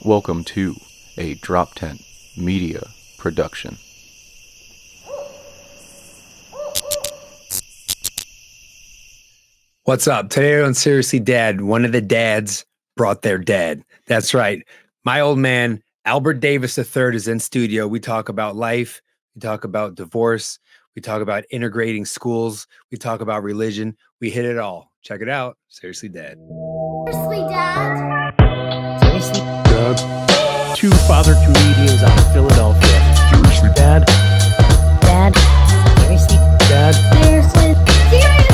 Welcome to a Drop Tent Media production. What's up? Today on Seriously Dad, one of the dads brought their dad. That's right. My old man, Albert Davis III, is in studio. We talk about life. We talk about divorce. We talk about integrating schools. We talk about religion. We hit it all. Check it out. Seriously Dad. Seriously, Dad? Seriously, Dad? Two father comedians out of Philadelphia. Seriously, Dad? Dad? Seriously? Dad? Seriously? Seriously?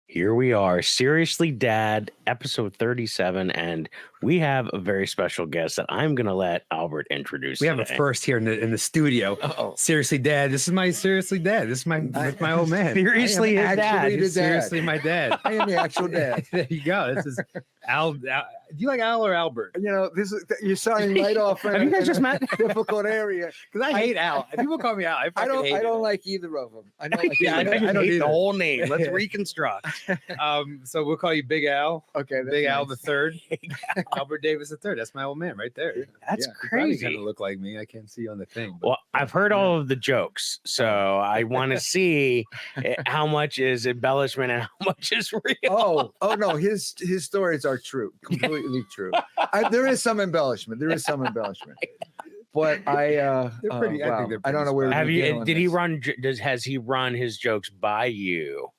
Here we are, Seriously Dad, episode 37, and we have a very special guest that I'm going to let Albert introduce. We have a today. first here in the studio. Uh-oh. Seriously Dad. This is my Seriously Dad. This is my old man. Seriously, I am his dad. actually the He's seriously my dad. I am the actual dad. There you go. This is Al. Do you like Al or Albert? You know, you're starting right off in Have you guys just met? a difficult area. Because I hate Al. If people call me Al, I fucking hate I it. don't like either of them. I don't like Yeah, either. I don't hate either. the whole name. Let's reconstruct. So we'll call you Big Al. Okay, that's Big Al nice. the third. Albert Davis the third. That's my old man right there. That's Yeah, crazy. Kind of look like me. I can't see you on the thing. But Well, I've heard all of the jokes, so I want to see how much is embellishment and how much is real. Oh no, his stories are true, completely true. There is some embellishment. But They're pretty- I think they're I don't know pretty where spot Have we you? begin on Did he this. run? Has he run his jokes by you?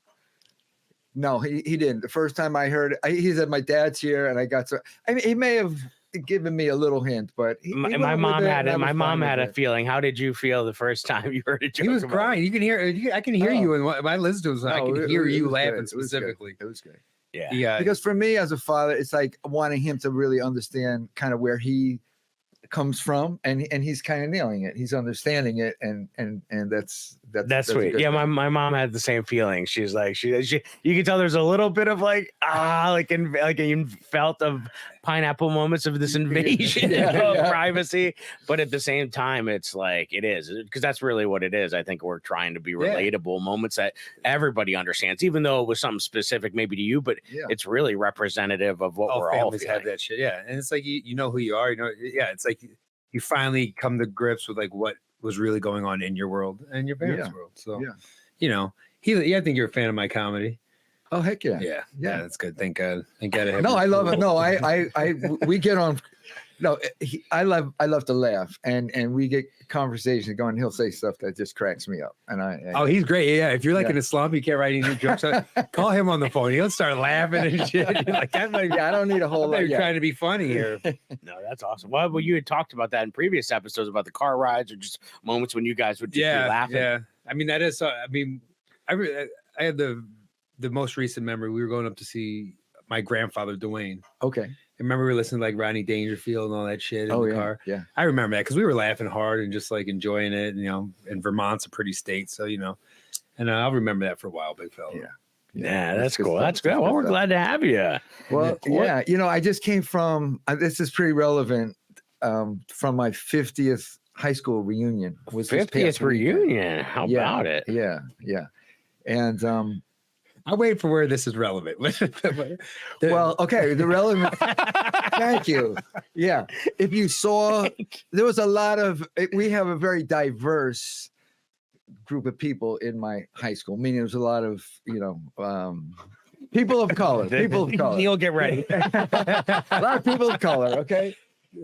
No, he didn't. The first time I heard it, he said my dad's here, and I got so. I mean, he may have given me a little hint, but My went mom with it, had and I it. was My fine mom with had a it. feeling. How did you feel the first time you heard a joke? he was about crying. You can hear. I can hear Oh. you, and when I listen to him, so I No, can it- hear it you was laughing good. It was good. specifically. It was good. it? Yeah. Yeah, Because for me as a father, it's like wanting him to really understand kind of where he comes from, and he's kind of nailing it. He's understanding it, and that's That's a sweet. good Yeah, thing. my mom had the same feeling. She's like, she you can tell there's a little bit of like you felt of pineapple moments of this invasion Yeah, of yeah. privacy, but at the same time, it's like it is because that's really what it is. I think we're trying to be Yeah. relatable moments that everybody understands, even though it was something specific maybe to you, but Yeah. it's really representative of what all we're all families have feeling. that shit. Yeah, and it's like you know who you are. You know, yeah, it's like you finally come to grips with like what was really going on in your world and your parents' Yeah. world. So, Yeah. you know, I think you're a fan of my comedy. Oh heck yeah. Yeah, Yeah. that's good. Thank God. Thank God. I have No, you. I love it. No, we get on. No, I love to laugh, and we get conversations going. He'll say stuff that just cracks me up, and Oh, he's great. Yeah, if you're like Yeah. in a slump, you can't write any new jokes. Call him on the phone. He'll start laughing and shit. You're like, I'm not, yeah, I don't need a whole I'm not lot. even Yeah. trying to be funny here. No, that's awesome. Well, you had talked about that in previous episodes about the car rides or just moments when you guys would just be laughing. Yeah. I mean, that is. I mean, I had the most recent memory. We were going up to see my grandfather, Dwayne. Okay. I remember we were listening to like Rodney Dangerfield and all that shit in Oh the yeah. car. Yeah. I remember that because we were laughing hard and just like enjoying it. You know, and Vermont's a pretty state, so you know, and I'll remember that for a while, big fella. Yeah. Yeah, that's good cool. stuff. That's good. That's Well, good we're stuff. glad to have you. Well, yeah. You know, I just came from. This is pretty relevant. From my 50th high school reunion. Was this 50th past weekend. reunion. How Yeah, about it? Yeah. Yeah. And I'll wait for where this is relevant. well, okay, the relevant. Thank you. Yeah. If you saw, there was a lot of, we have a very diverse group of people in my high school, meaning there was a lot of, people of color, Neil, get ready. a lot of people of color. Okay.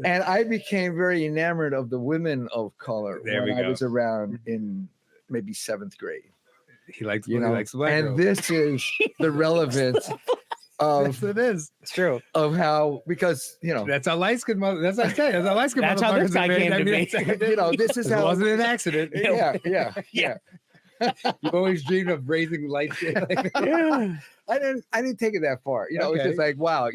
And I became very enamored of the women of color There when we I go. was around in maybe 7th grade, he likes, you know, he likes the black and girl. this is the relevance That's of, what it is. It's true. how, because, That's how light skin mother. That's how I say. That's how light skin. That's how this guy came to be. this is It how, wasn't an accident. yeah. You've always dreamed of raising light skin. Yeah. I didn't take it that far. You know, it's just Okay. like, wow,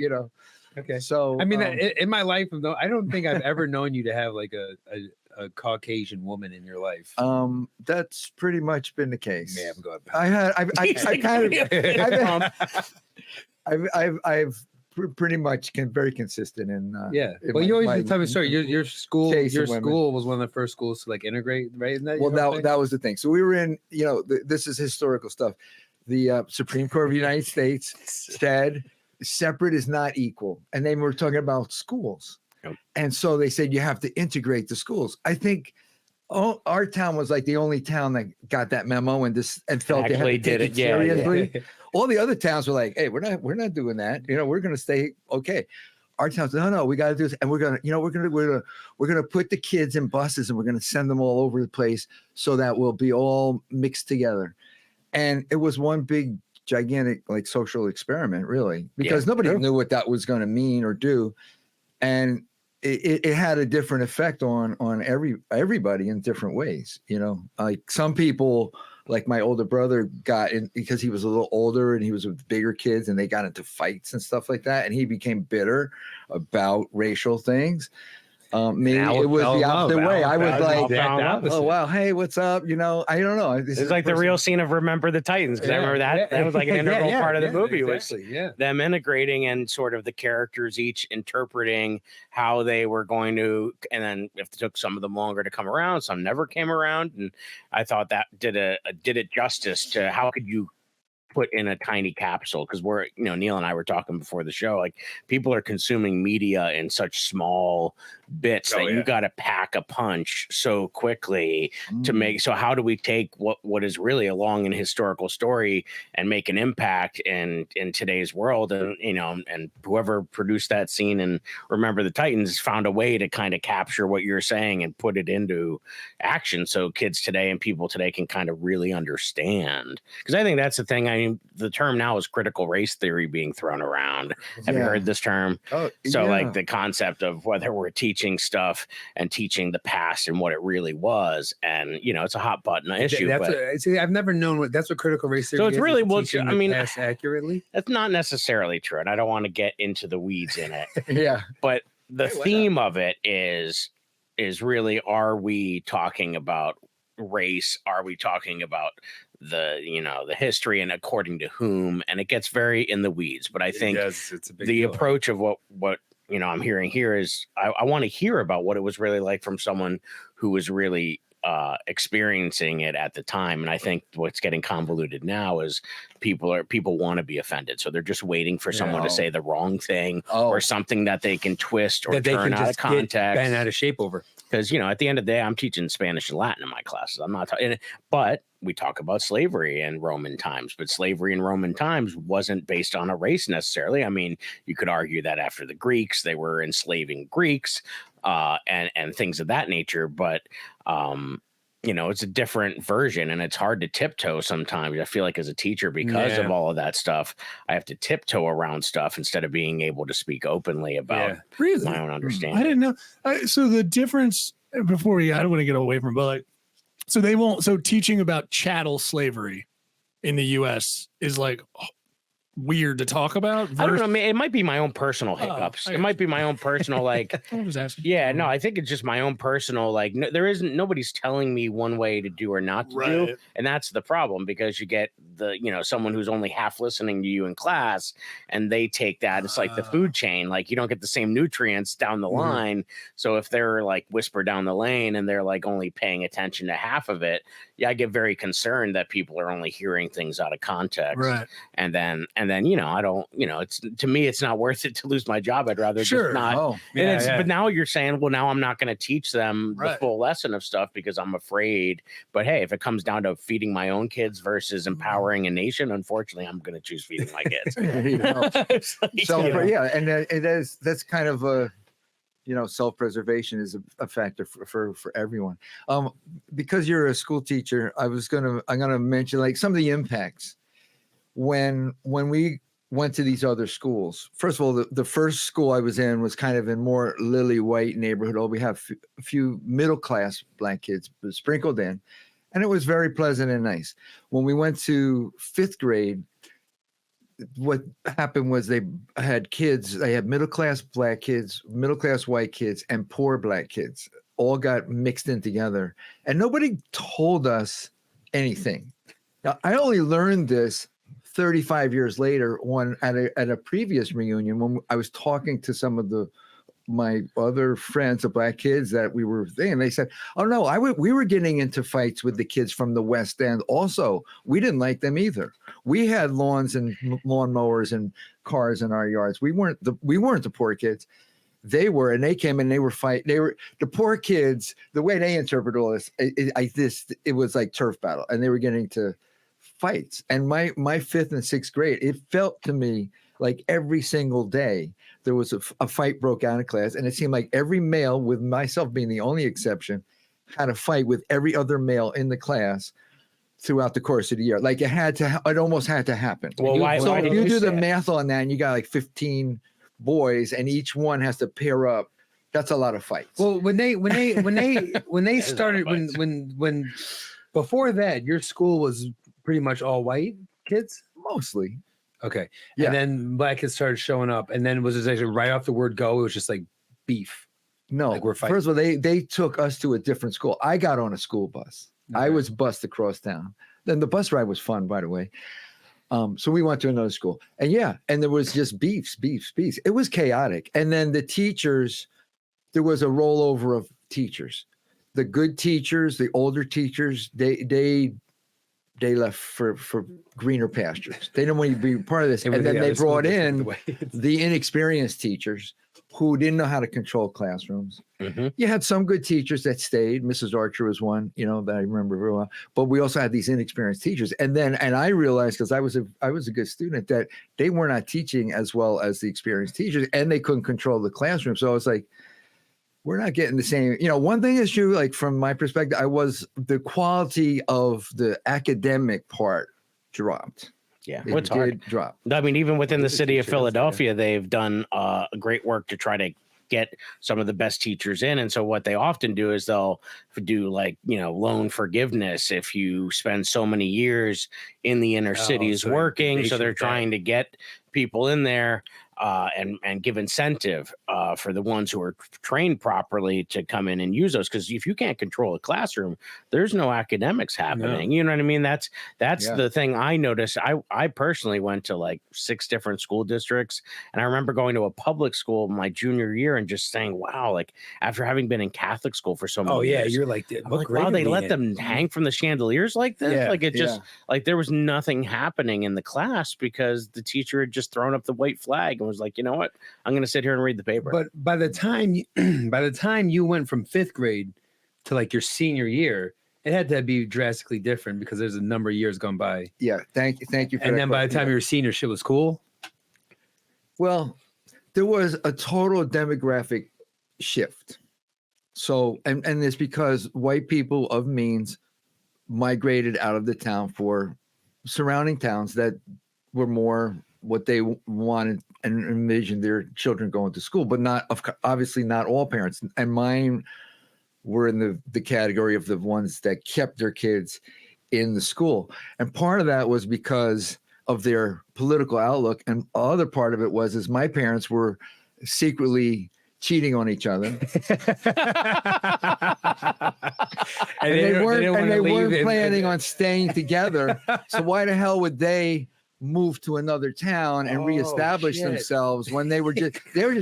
Okay. So I mean, in my life, though, I don't think I've ever known you to have like a Caucasian woman in your life. that's pretty much been the case. Yeah, I'm going. I've pretty much very consistent in Yeah. in Well, my- you always my tell me a story. Your school, chase your of women. school was one of the first schools to like integrate, right? Isn't that Well, your thing? that was the thing. So we were in, this is historical stuff. The Supreme Court of the United States said separate is not equal. And they were talking about schools. Yep. And so they said you have to integrate the schools. I think our town was like the only town that got that memo and felt they had to take it seriously. All the other towns were like, hey, we're not doing that. We're going to stay okay. Our town's no, we got to do this, and we're gonna put the kids in buses and we're gonna send them all over the place so that we'll be all mixed together. And it was one big gigantic like social experiment, really, because nobody knew what that was going to mean or do, and it had a different effect on everybody in different ways. Like some people, like my older brother, got in because he was a little older and he was with bigger kids, and they got into fights and stuff like that, and he became bitter about racial things. Me, it was the opposite way. I was like, oh wow, hey, what's up? I don't know. It's like the real scene of Remember the Titans, because I remember that was like an integral part of the movie, was them integrating and sort of the characters each interpreting how they were going to, and then if it took some of them longer to come around, some never came around, and I thought that did it justice to how could you put in a tiny capsule, because we're Neil and I were talking before the show, like people are consuming media in such small bits that you got to pack a punch so quickly to make. So how do we take what is really a long and historical story and make an impact in today's world? And and whoever produced that scene and Remember the Titans found a way to kind of capture what you're saying and put it into action so kids today and people today can kind of really understand. Because I think that's the thing. I mean, the term now is critical race theory being thrown around. Have you heard this term? Like the concept of whether we're teaching stuff and teaching the past and what it really was, and it's a hot button issue. I've never known that's what critical race theory is. So it's really past accurately. That's not necessarily true, and I don't want to get into the weeds in it. But the theme of it is really, are we talking about race? Are we talking about the history, and according to whom? And it gets very in the weeds. But I think the approach of what I'm hearing here is I want to hear about what it was really like from someone who was really experiencing it at the time. And I think what's getting convoluted now is people want to be offended, so they're just waiting for someone to say the wrong thing or something that they can twist or turn out of context, bend out of shape over. Because at the end of the day, I'm teaching Spanish and Latin in my classes. I'm not talking, but we talk about slavery in Roman times, but slavery in Roman times wasn't based on a race necessarily. I mean, you could argue that after the Greeks, they were enslaving Greeks and things of that nature. But, it's a different version, and it's hard to tiptoe sometimes. I feel like as a teacher, because of all of that stuff, I have to tiptoe around stuff instead of being able to speak openly about my own understanding. I didn't know. So the difference before I don't want to get away from it, but like, so teaching about chattel slavery in the U.S. is like weird to talk about. I don't know. It might be my own personal hiccups. It might be my own personal like. I was asking. Yeah, no, I think it's just my own personal like. Nobody's telling me one way to do or not to do, and that's the problem, because you get someone who's only half listening to you in class, and they take that. It's like the food chain. Like you don't get the same nutrients down the line. So if they're like whisper down the lane and they're like only paying attention to half of it, I get very concerned that people are only hearing things out of context. Right. And then I don't, it's, to me, it's not worth it to lose my job. I'd rather just not. But now you're saying, well, now I'm not going to teach them the full lesson of stuff because I'm afraid. But hey, if it comes down to feeding my own kids versus empowering a nation, unfortunately, I'm going to choose feeding my kids. And that's kind of a, self-preservation is a factor for everyone. Because you're a school teacher, I'm gonna mention like some of the impacts when we went to these other schools. First of all, the first school I was in was kind of in more lily white neighborhood. We have a few middle-class Black kids sprinkled in, and it was very pleasant and nice. When we went to 5th grade, what happened was they had middle-class Black kids, middle-class white kids, and poor Black kids all got mixed in together, and nobody told us anything. Now, I only learned this 35 years later at a previous reunion when I was talking to some of the my other friends, the black kids that we were there, and they said, "Oh no, we were getting into fights with the kids from the West End. Also, we didn't like them either. We had lawns and lawn mowers and cars in our yards. We weren't the poor kids. They were, and they came and they were fighting. They were the poor kids. The way they interpret all this, it was like turf battle, and they were getting to fights. And my fifth and sixth grade, it felt to me like every single day there was a fight broke out in class, and it seemed like every male, with myself being the only exception, had a fight with every other male in the class throughout the course of the year. Like it almost had to happen. Well, So why if did you do the say- math on that, and you got like 15 boys, and each one has to pair up, that's a lot of fights. Well, when they There's started, a lot of when before that, your school was pretty much all white kids. Mostly. Okay. Yeah. And then black kids started showing up, and then it was just actually right off the word go, it was just like beef. No, Like we're fighting. first of all, they took us to a different school. I got on a school bus. I Okay. was bused across town. Then the bus ride was fun, by the way. So we went to another school, and and there was just beefs. It was chaotic. And then the teachers, there was a rollover of teachers. The good teachers, the older teachers, they left for greener pastures. They didn't want to be part of this. And then they brought in the inexperienced teachers who didn't know how to control classrooms. Mhm. You had some good teachers that stayed. Mrs. Archer was one, that I remember very well. But we also had these inexperienced teachers. And I realized, because I was a good student, that they were not teaching as well as the experienced teachers, and they couldn't control the classroom. So I was like, we're not getting the same. One thing is true, like from my perspective, the quality of the academic part dropped. Yeah, It it's hard. did drop. I mean, even within the Who's the city of teacher? That's the guy. Philadelphia, they've done great work to try to get some of the best teachers in. And so what they often do is they'll do like, loan forgiveness if you spend so many years in the inner cities so working. they So they're should trying to get people in there and give incentive for the ones who are trained properly to come in and use those. Because if you can't control a classroom, there's no academics happening. You know what I mean? That's Yeah. the thing I noticed. I personally went to like 6 different school districts, and I remember going to a public school my junior year and just saying, wow, like after having been in Catholic school for so many Oh yeah, years, you're like, I'm like, wow, they let them hang from the chandeliers like this. Yeah, Like it just like there was nothing happening in the class because the teacher had just thrown up the white flag and was like, you know what, I'm going to sit here and read the paper. But by the time you went from 5th grade to like your senior year, it had to be drastically different because there's a number of years gone by. Yeah. Thank you. For And that then by the question. time you were senior, shit was cool. Well, there was a total demographic shift. So, and it's because white people of means migrated out of the town for surrounding towns that were more what they wanted and envisioned their children going to school, but obviously not all parents. And mine were in the category of the ones that kept their kids in the school. And part of that was because of their political outlook. And other part of it was my parents were secretly cheating on each other. and they weren't planning on staying together. So why the hell would they move to another town and reestablish shit. themselves when they were just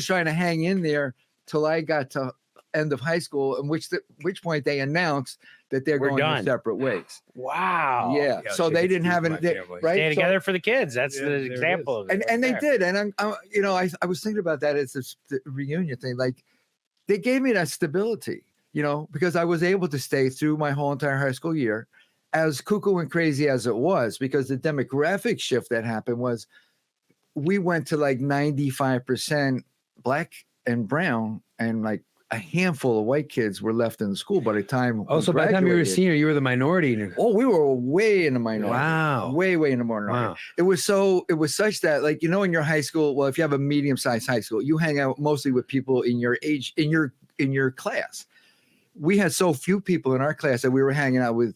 trying to hang in there till I got to end of high school, in which point they announced that they're We're going done. their separate ways. Wow. Yeah. Yeah, So shit they gets didn't deep have in any, my family. right? Stay So- together for the kids. That's Yeah, the there it example of it. and they right there. did, and I was thinking about that as the reunion thing. Like they gave me that stability, because I was able to stay through my whole entire high school year, as cuckoo and crazy as it was, because the demographic shift that happened was we went to like 95% black and brown, and like a handful of white kids were left in the school by the time. Oh, we so by the time you were a graduated. senior, you were the minority. Oh, we were way in the minority. Wow. Way in the minority. Wow. It was such that, like, in your high school, well, if you have a medium-sized high school, you hang out mostly with people in your age, in your class. We had so few people in our class that we were hanging out with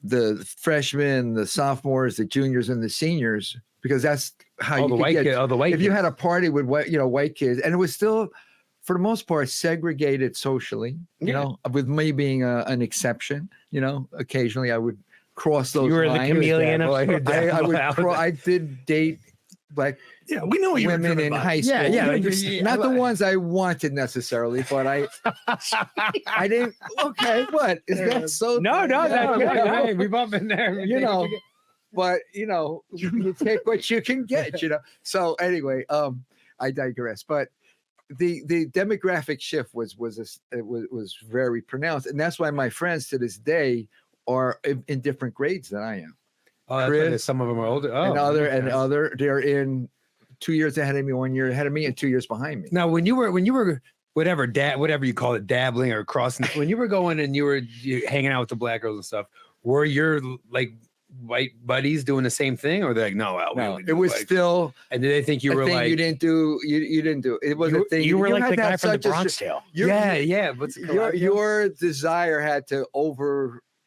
the freshmen, the sophomores, the juniors, and the seniors, because that's how All you the could white get. kids. All the white If you kids. had a party with white kids, and it was still, for the most part, segregated socially, with me being an exception, occasionally I would cross those You were lines. the chameleon. Well, Of I did date black Yeah, we know what you were women driven in by. high school. Yeah, Not the ones I wanted necessarily, but I didn't. Okay, what is that? So No, that's good. No. Hey, we've all been there. you know, but you take what you can get. So anyway, I digress. But the demographic shift was very pronounced, and that's why my friends to this day are in different grades than I am. Oh, that's Chris, why some of them are older. Oh, and other they're in 2 years ahead of me, 1 year ahead of me, and 2 years behind me. Now, when you were whatever you call it, dabbling or crossing, when you were going and you hanging out with the black girls and stuff, were your like white buddies doing the same thing, or they're like, no, It was still. And did they think you were like you didn't do it was a thing. You were like had the to guy have from the such a- Bronx Tale. yeah. What's it your desire had to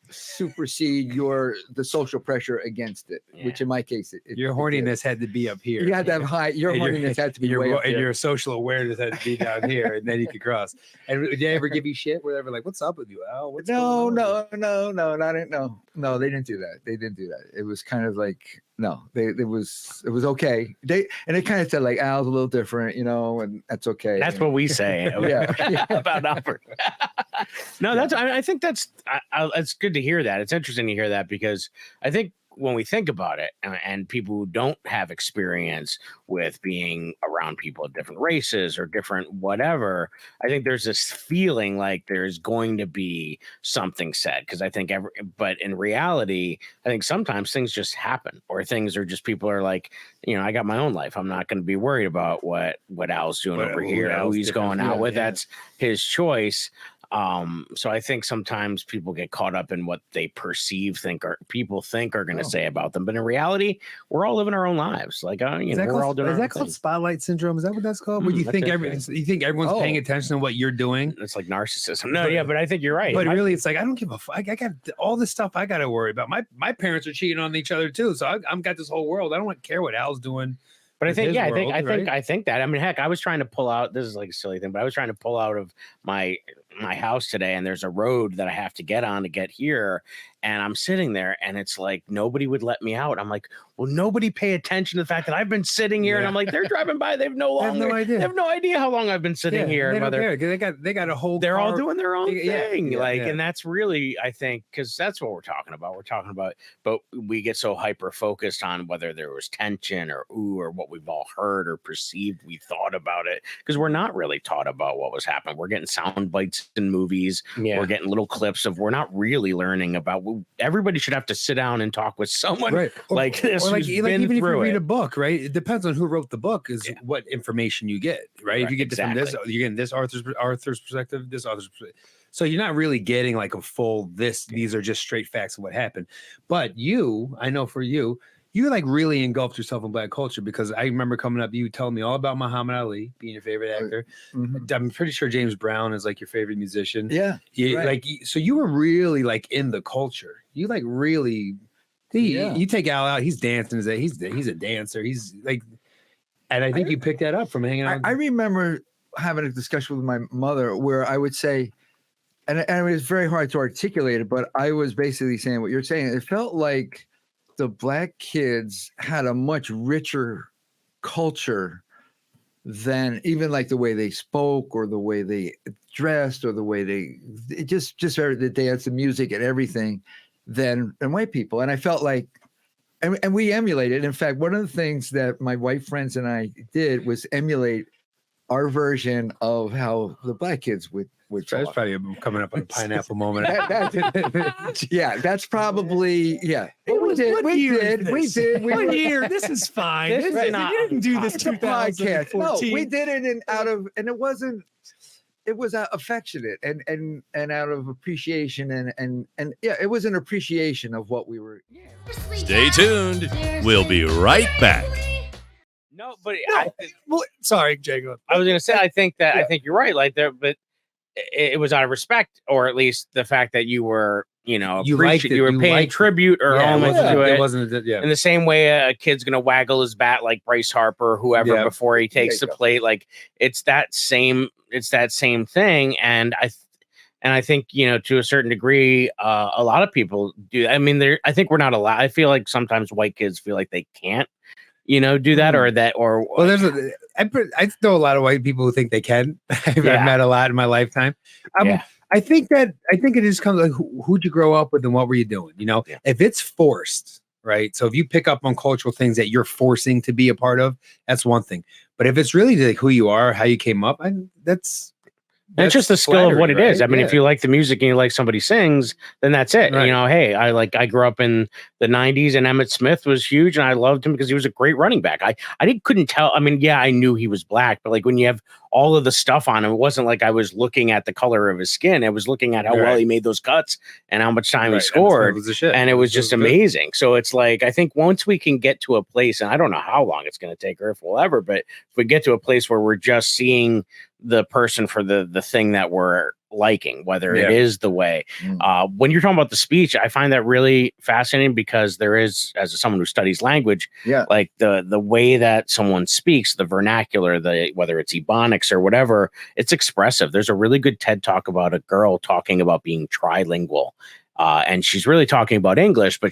supersede the social pressure against it, which in my case, your horniness had to be up here. You had to have high. Your horniness had to be way up and there. your social awareness had to be down here, and then you could cross. And did they ever give you shit? Were they ever like, "What's up with you, Al? What's going on?" No, they didn't do that. It was kind of like it was okay. They kind of said like Al's a little different, and that's okay. That's what we say about Albert. No, I think that's it's good to hear that. It's interesting to hear that because I think when we think about it, and people who don't have experience with being around people of different races or different whatever, I think there's this feeling like there's going to be something said, because I think but in reality, I think sometimes things just happen, or things are just, people are like, I got my own life. I'm not going to be worried about what Al's doing over here, who he's going out with. That's his choice. So I think sometimes people get caught up in what they people think are going to say about them, but in reality, we're all living our own lives. Like, we're all doing. Is that called spotlight syndrome? Is that what that's called? Where you think everyone's paying attention to what you're doing? It's like narcissism. No, yeah, but I think you're right. But really, it's like I don't give a fuck. I got all this stuff I got to worry about. My parents are cheating on each other too, so I've got this whole world. I don't care what Al's doing. But I think, I think that. I mean, heck, I was trying to pull out. This is like a silly thing, but I was trying to pull out of my house today, and there's a road that I have to get on to get here, and I'm sitting there, and it's like nobody would let me out. I'm like, well, nobody pay attention to the fact that I've been sitting here, and I'm like, they're driving by, they have no idea. They have no idea how long I've been sitting here. They don't care. They got a whole. They're all doing their own thing, and that's really, I think, because that's what we're talking about. We're talking about, but we get so hyper focused on whether there was tension or what we've all heard or perceived. We thought about it because we're not really taught about what was happening. We're getting sound bites in movies. We're getting little clips of. We're not really learning about. Everybody should have to sit down and talk with someone like this. Or even if you read a book, right? It depends on who wrote the book. Is what information you get, right? If you get from this, you're getting this Arthur's perspective, this author's perspective. So you're not really getting like a full these are just straight facts of what happened. But I know for you like really engulfed yourself in black culture, because I remember coming up, you telling me all about Muhammad Ali being your favorite actor. I'm pretty sure James Brown is like your favorite musician. Yeah. So you were really like in the culture. You like really, you take Al out, he's dancing. He's a dancer. He's like, and I think you picked that up from hanging out. I remember having a discussion with my mother where I would say, and it was very hard to articulate it, but I was basically saying what you're saying. It felt like the black kids had a much richer culture than even like the way they spoke or the way they dressed or the way they just the dance, the music and everything than white people. And I felt like, and we emulated. In fact, one of the things that my white friends and I did was emulate our version of how the black kids would That's probably coming up on a pineapple moment. That's probably We did. One year. This is fine. You didn't do this 2014. No, we did it and it wasn't. It was affectionate and out of appreciation and it was an appreciation of what we were. Stay tuned. We'll be right back. No, but sorry, Jacob. I was going to say, I think you're right. Like there, but it was out of respect, or at least the fact that you were, you were paying tribute or homage to it. It wasn't in the same way a kid's going to waggle his bat like Bryce Harper, or whoever, before he takes the plate. Like it's that same thing. And I think, to a certain degree, a lot of people do. I mean, I think we're not allowed. I feel like sometimes white kids feel like they can't do that or that or Well, I know a lot of white people who think they can. I've met a lot in my lifetime. I think it just comes like who'd you grow up with and what were you doing? If it's forced, right? So if you pick up on cultural things that you're forcing to be a part of, that's one thing. But if it's really like who you are, how you came up, that's it's just the skill of what it is. I mean, Yeah. if you like the music and you like somebody sings, then that's it. Right. Hey, I grew up in the 90s and Emmitt Smith was huge and I loved him because he was a great running back. Couldn't tell. I mean, I knew he was black, but like when you have all of the stuff on him, it wasn't like I was looking at the color of his skin. I was looking at how well he made those cuts and how much time he scored. And it was just amazing. So it's like, I think once we can get to a place, and I don't know how long it's going to take or if we'll ever, but if we get to a place where we're just seeing the person for the thing that we're liking, whether it is the way. When you're talking about the speech, I find that really fascinating because there is, as someone who studies language, like the way that someone speaks, the vernacular, whether it's ebonics or whatever, it's expressive. There's a really good TED talk about a girl talking about being trilingual. And she's really talking about English, but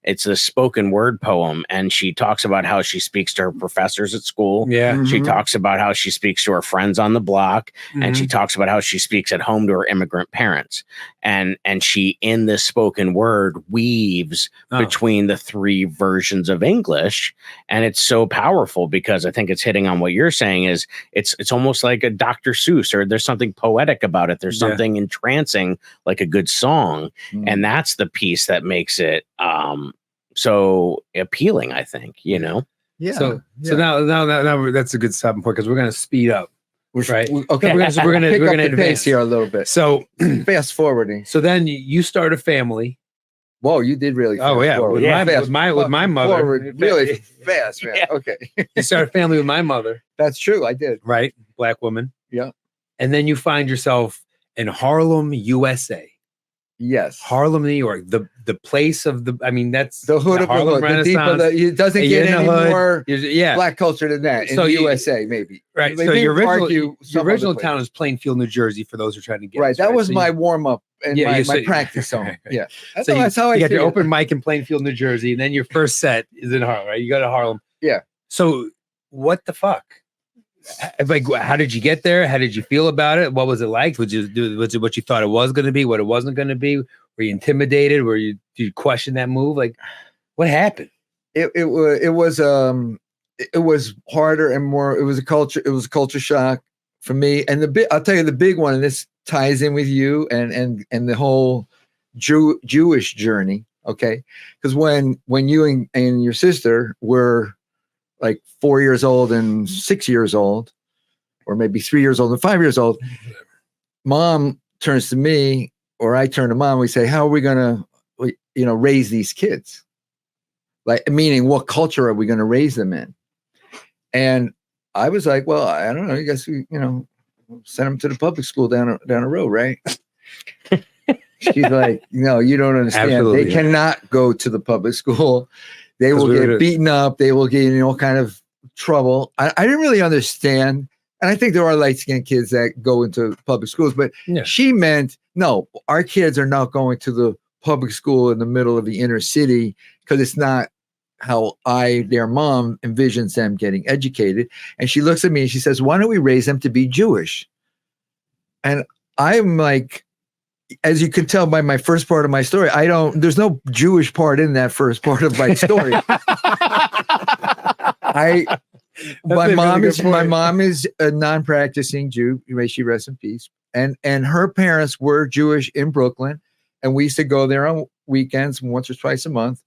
it's a spoken word poem. And she talks about how she speaks to her professors at school. Yeah. She talks about how she speaks to her friends on the block. And she talks about how she speaks at home to her immigrant parents. And she, in this spoken word, weaves between the three versions of English. And it's so powerful because I think it's hitting on what you're saying is it's almost like a Dr. Seuss, or there's something poetic about it. There's something entrancing, like a good song. And that's the piece that makes it so appealing, I think, Yeah. So now that's a good stopping point because we're going to speed up. Right. Okay. We're going to advance here a little bit. So Fast forwarding. So then you start a family. Whoa, you did really fast. Oh yeah, forward. with my mother. Forward, really fast, man. Okay. You start a family with my mother. That's true. I did. Right. Black woman. Yeah. And then you find yourself in Harlem, USA. Yes. Harlem, New York, the place of that's the hood of the hood, the deep of the, it doesn't get any more black culture than that in the USA, maybe. Right. So your original town is Plainfield, New Jersey, for those who are trying to get right. That was my warm-up and my practice zone. Yeah. That's how I got your open mic in Plainfield, New Jersey, and then your first set is in Harlem, right? You go to Harlem. Yeah. So what the fuck? Like, how did you get there? How did you feel about it? What was it like? Was it what you thought it was going to be? What it wasn't going to be? Were you intimidated? Did you question that move? Like, what happened? It was harder and more. It was a culture shock for me. And I'll tell you the big one, and this ties in with you and the whole Jewish journey. Okay, because when you and your sister were like 4 years old and 6 years old, or maybe 3 years old and 5 years old, mom turns to me or I turn to mom. We say, how are we going to, raise these kids? Like, meaning what culture are we going to raise them in? And I was like, well, I don't know. I guess we, send them to the public school down the road, right? She's like, no, you don't understand. Absolutely, they cannot go to the public school. They will get beaten up. They will get in all kind of trouble. I didn't really understand. And I think there are light-skinned kids that go into public schools, but she meant, no, our kids are not going to the public school in the middle of the inner city because it's not how their mom envisions them getting educated. And she looks at me and she says, why don't we raise them to be Jewish? And I'm like, as you could tell by my first part of my story, there's no Jewish part in that first part of my story. My mom is a non-practicing Jew. May she rest in peace. And her parents were Jewish in Brooklyn. And we used to go there on weekends once or twice a month.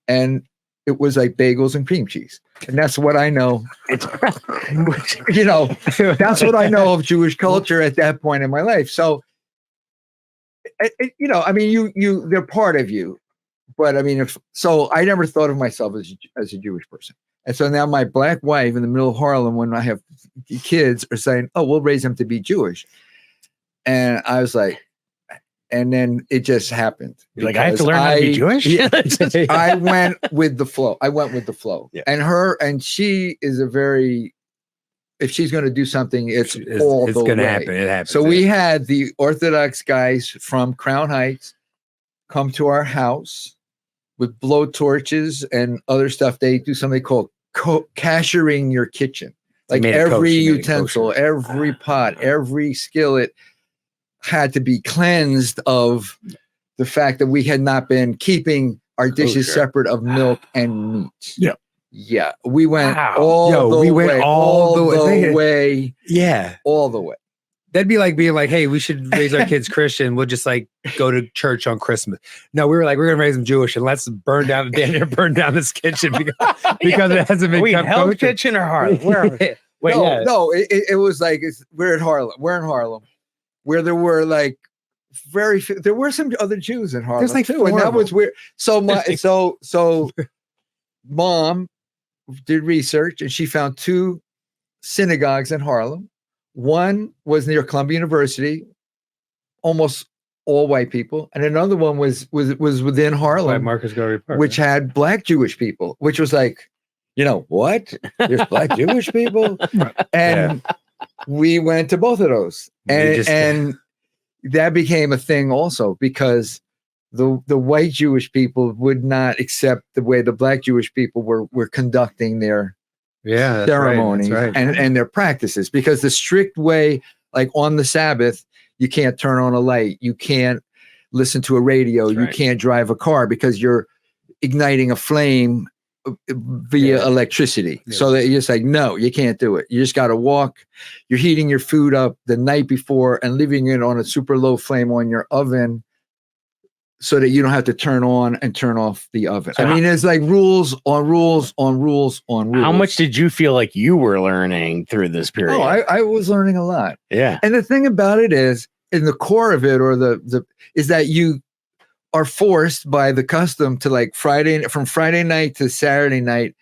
And it was like bagels and cream cheese. And that's what I know. That's what I know of Jewish culture at that point in my life. So, they're part of you, but I mean, I never thought of myself as a Jewish person. And so now my black wife in the middle of Harlem, when I have kids, are saying, oh, we'll raise them to be Jewish. And I was like, and then it just happened. You're like, I have to learn how to be Jewish? Yeah, I went with the flow. Yeah. And she is if she's going to do something, it's going to happen. It happens. So we had the Orthodox guys from Crown Heights come to our house with blow torches and other stuff. They do something called cashiering your kitchen. Like made it kosher, every made it utensil, kosher. every pot, every skillet had to be cleansed of the fact that we had not been keeping our dishes Kosher. separate of milk and meat. Yeah. Yeah. We went Wow. all the we went way, all the way. way, Yeah. all the way. That'd be like being like, hey, we should raise our kids Christian. We'll just like go to church on Christmas. No, we were like, we're gonna raise them Jewish and let's burn down this kitchen because it hasn't been Wait, kept Hell's kosher. Kitchen or Harlem? Where are we? Wait, no, yeah. no, it was like we're in Harlem. We're in Harlem, where there were like there were some other Jews in Harlem. There's like too, four and that of was weird. So so mom did research and she found 2 synagogues in Harlem. One was near Columbia University, almost all white people, and another one was within Harlem, Marcus Garvey Park, which had Black Jewish people, which was like, what? There's Black Jewish people, and we went to both of those, and that became a thing also because the white Jewish people would not accept the way the Black Jewish people were conducting their ceremonies and their practices, because the strict way, like on the Sabbath, you can't turn on a light, you can't listen to a radio, you can't drive a car because you're igniting a flame via electricity. So that you're just like, no, you can't do it. You just got to walk. You're heating your food up the night before and leaving it on a super low flame on your oven so that you don't have to turn on and turn off the oven. So I mean, it's like rules on rules on rules on rules. How much did you feel like you were learning through this period? Oh, I was learning a lot. Yeah. And the thing about it is, in the core of it, or is that you are forced by the custom to, like, from Friday night to Saturday night,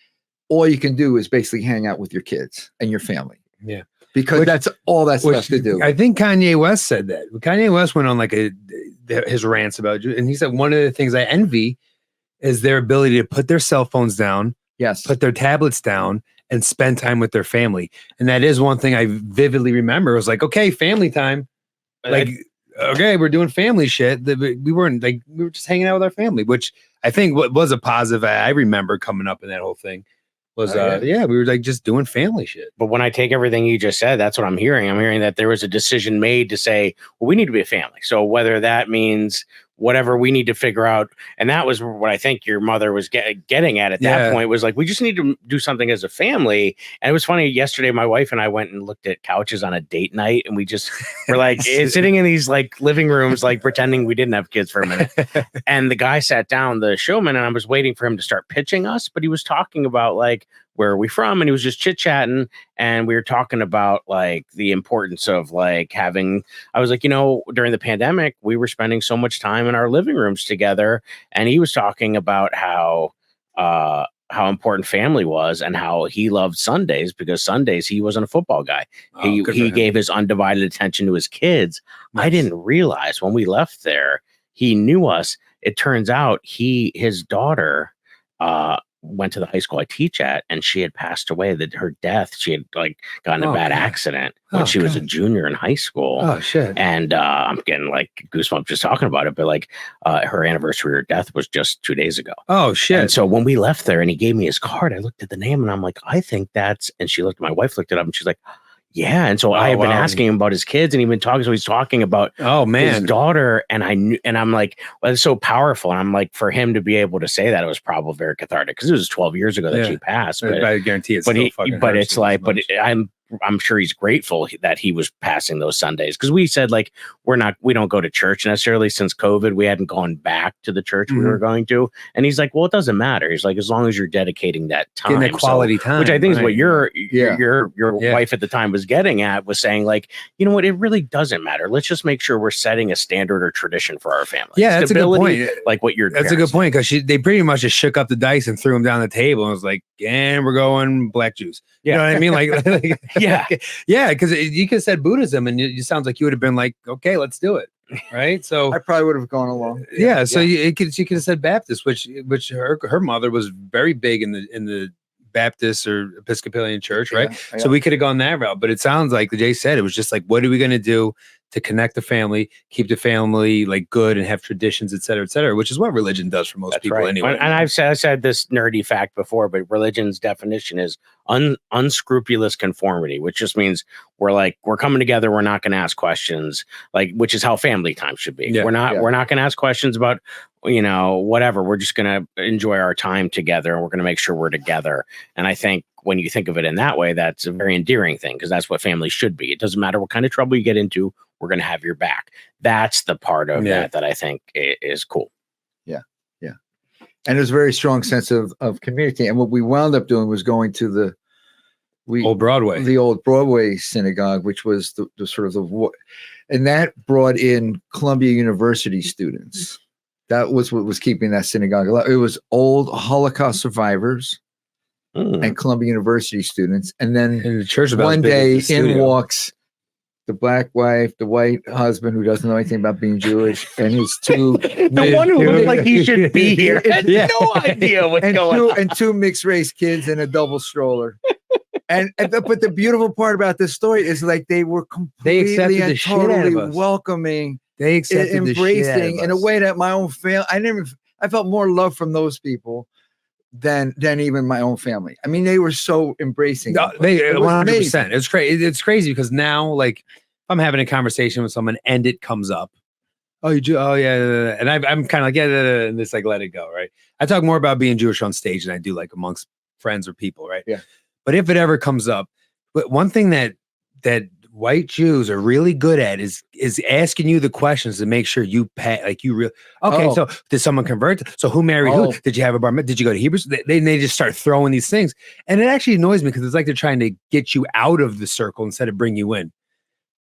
all you can do is basically hang out with your kids and your family. Yeah. Because that's all that's left to do. I think Kanye West said that. Kanye West went on like his rants about you, and he said one of the things I envy is their ability to put their cell phones down, put their tablets down, and spend time with their family. And that is one thing I vividly remember. It was like, okay, family time. Like, okay, we're doing family shit. We weren't like, we were just hanging out with our family, which I think was a positive. I remember coming up in that whole thing. Was we were like just doing family shit. But when I take everything you just said, that's what I'm hearing. I'm hearing that there was a decision made to say, well, we need to be a family. So whether that means whatever, we need to figure out. And that was what I think your mother was getting at that point, was like, we just need to do something as a family. And it was funny, yesterday my wife and I went and looked at couches on a date night, and we just were like sitting in these like living rooms, like pretending we didn't have kids for a minute. And the guy sat down, the showman, and I was waiting for him to start pitching us, but he was talking about like, where are we from? And he was just chit-chatting, and we were talking about like the importance of like having, I was like, during the pandemic, we were spending so much time in our living rooms together. And he was talking about how important family was and how he loved Sundays, because Sundays he wasn't a football guy. He gave his undivided attention to his kids. Nice. I didn't realize when we left there, he knew us. It turns out his daughter, went to the high school I teach at, and she had passed away. That her death, she had like gotten in a bad accident when she was a junior in high school. Oh shit! And I'm getting like goosebumps just talking about it. But like her anniversary of her death was just 2 days ago. Oh shit! And so when we left there, and he gave me his card, I looked at the name, and I'm like, I think that's. And she looked. My wife looked it up, and she's like, yeah. And so I have been asking him about his kids, and he's talking about his daughter. And I knew, and I'm like, well, it's so powerful. And I'm like, for him to be able to say that, it was probably very cathartic, because it was 12 years ago that she passed. But I guarantee it's I'm sure he's grateful that he was passing those Sundays, because we said like we don't go to church necessarily since COVID. We hadn't gone back to the church we were going to, and he's like, well, it doesn't matter. He's like, as long as you're dedicating that time, getting that quality time, which I think is what your wife at the time was getting at, was saying like, you know what, it really doesn't matter. Let's just make sure we're setting a standard or tradition for our family. Yeah, that's Stability, a good point. Like what you're. That's a good point, because they pretty much just shook up the dice and threw them down the table and was like, and we're going Black Jews. You know what I mean? Like yeah, because you could have said Buddhism, and it sounds like you would have been like, okay, let's do it, right? So I probably would have gone along. So she could have said Baptist, which her mother was very big in the Baptist or Episcopalian church, right? So we could have gone that route, but it sounds like Jay said, it was just like, what are we going to do to connect the family, keep the family like good and have traditions, et cetera, which is what religion does for most people anyway. And I said this nerdy fact before, but religion's definition is unscrupulous conformity, which just means we're coming together. We're not going to ask questions, which is how family time should be. Yeah, we're not going to ask questions about, whatever. We're just going to enjoy our time together, and we're going to make sure we're together. And I think when you think of it in that way, that's a very endearing thing, because that's what family should be. It doesn't matter what kind of trouble you get into, we're going to have your back. That's the part of that I think is cool. And there's a very strong sense of community. And what we wound up doing was going to the old Broadway synagogue, which was the sort of and that brought in Columbia University students. That was what was keeping that synagogue alive. It was old Holocaust survivors and Columbia University students. And then the church one day in walks the black wife, the white husband who doesn't know anything about being Jewish, and his two the one who looked like he should be here had no idea what's going on. And two mixed race kids in a double stroller. But the beautiful part about this story is they were completely and totally welcoming. They accepted embracing in a way that my own family. I felt more love from those people than even my own family. I mean, they were so embracing. No, they 100%. It's crazy. It's crazy because now, if I'm having a conversation with someone and it comes up, oh, you Jew? Oh, yeah, and I'm kind of like, and it's let it go, right? I talk more about being Jewish on stage than I do amongst friends or people, right? Yeah. But if it ever comes up, but one thing that white Jews are really good at is asking you the questions to make sure you pay, so did someone convert? So who married who? Did you have a bar mitzvah? Did you go to Hebrews? They just start throwing these things. And it actually annoys me because it's like they're trying to get you out of the circle instead of bring you in.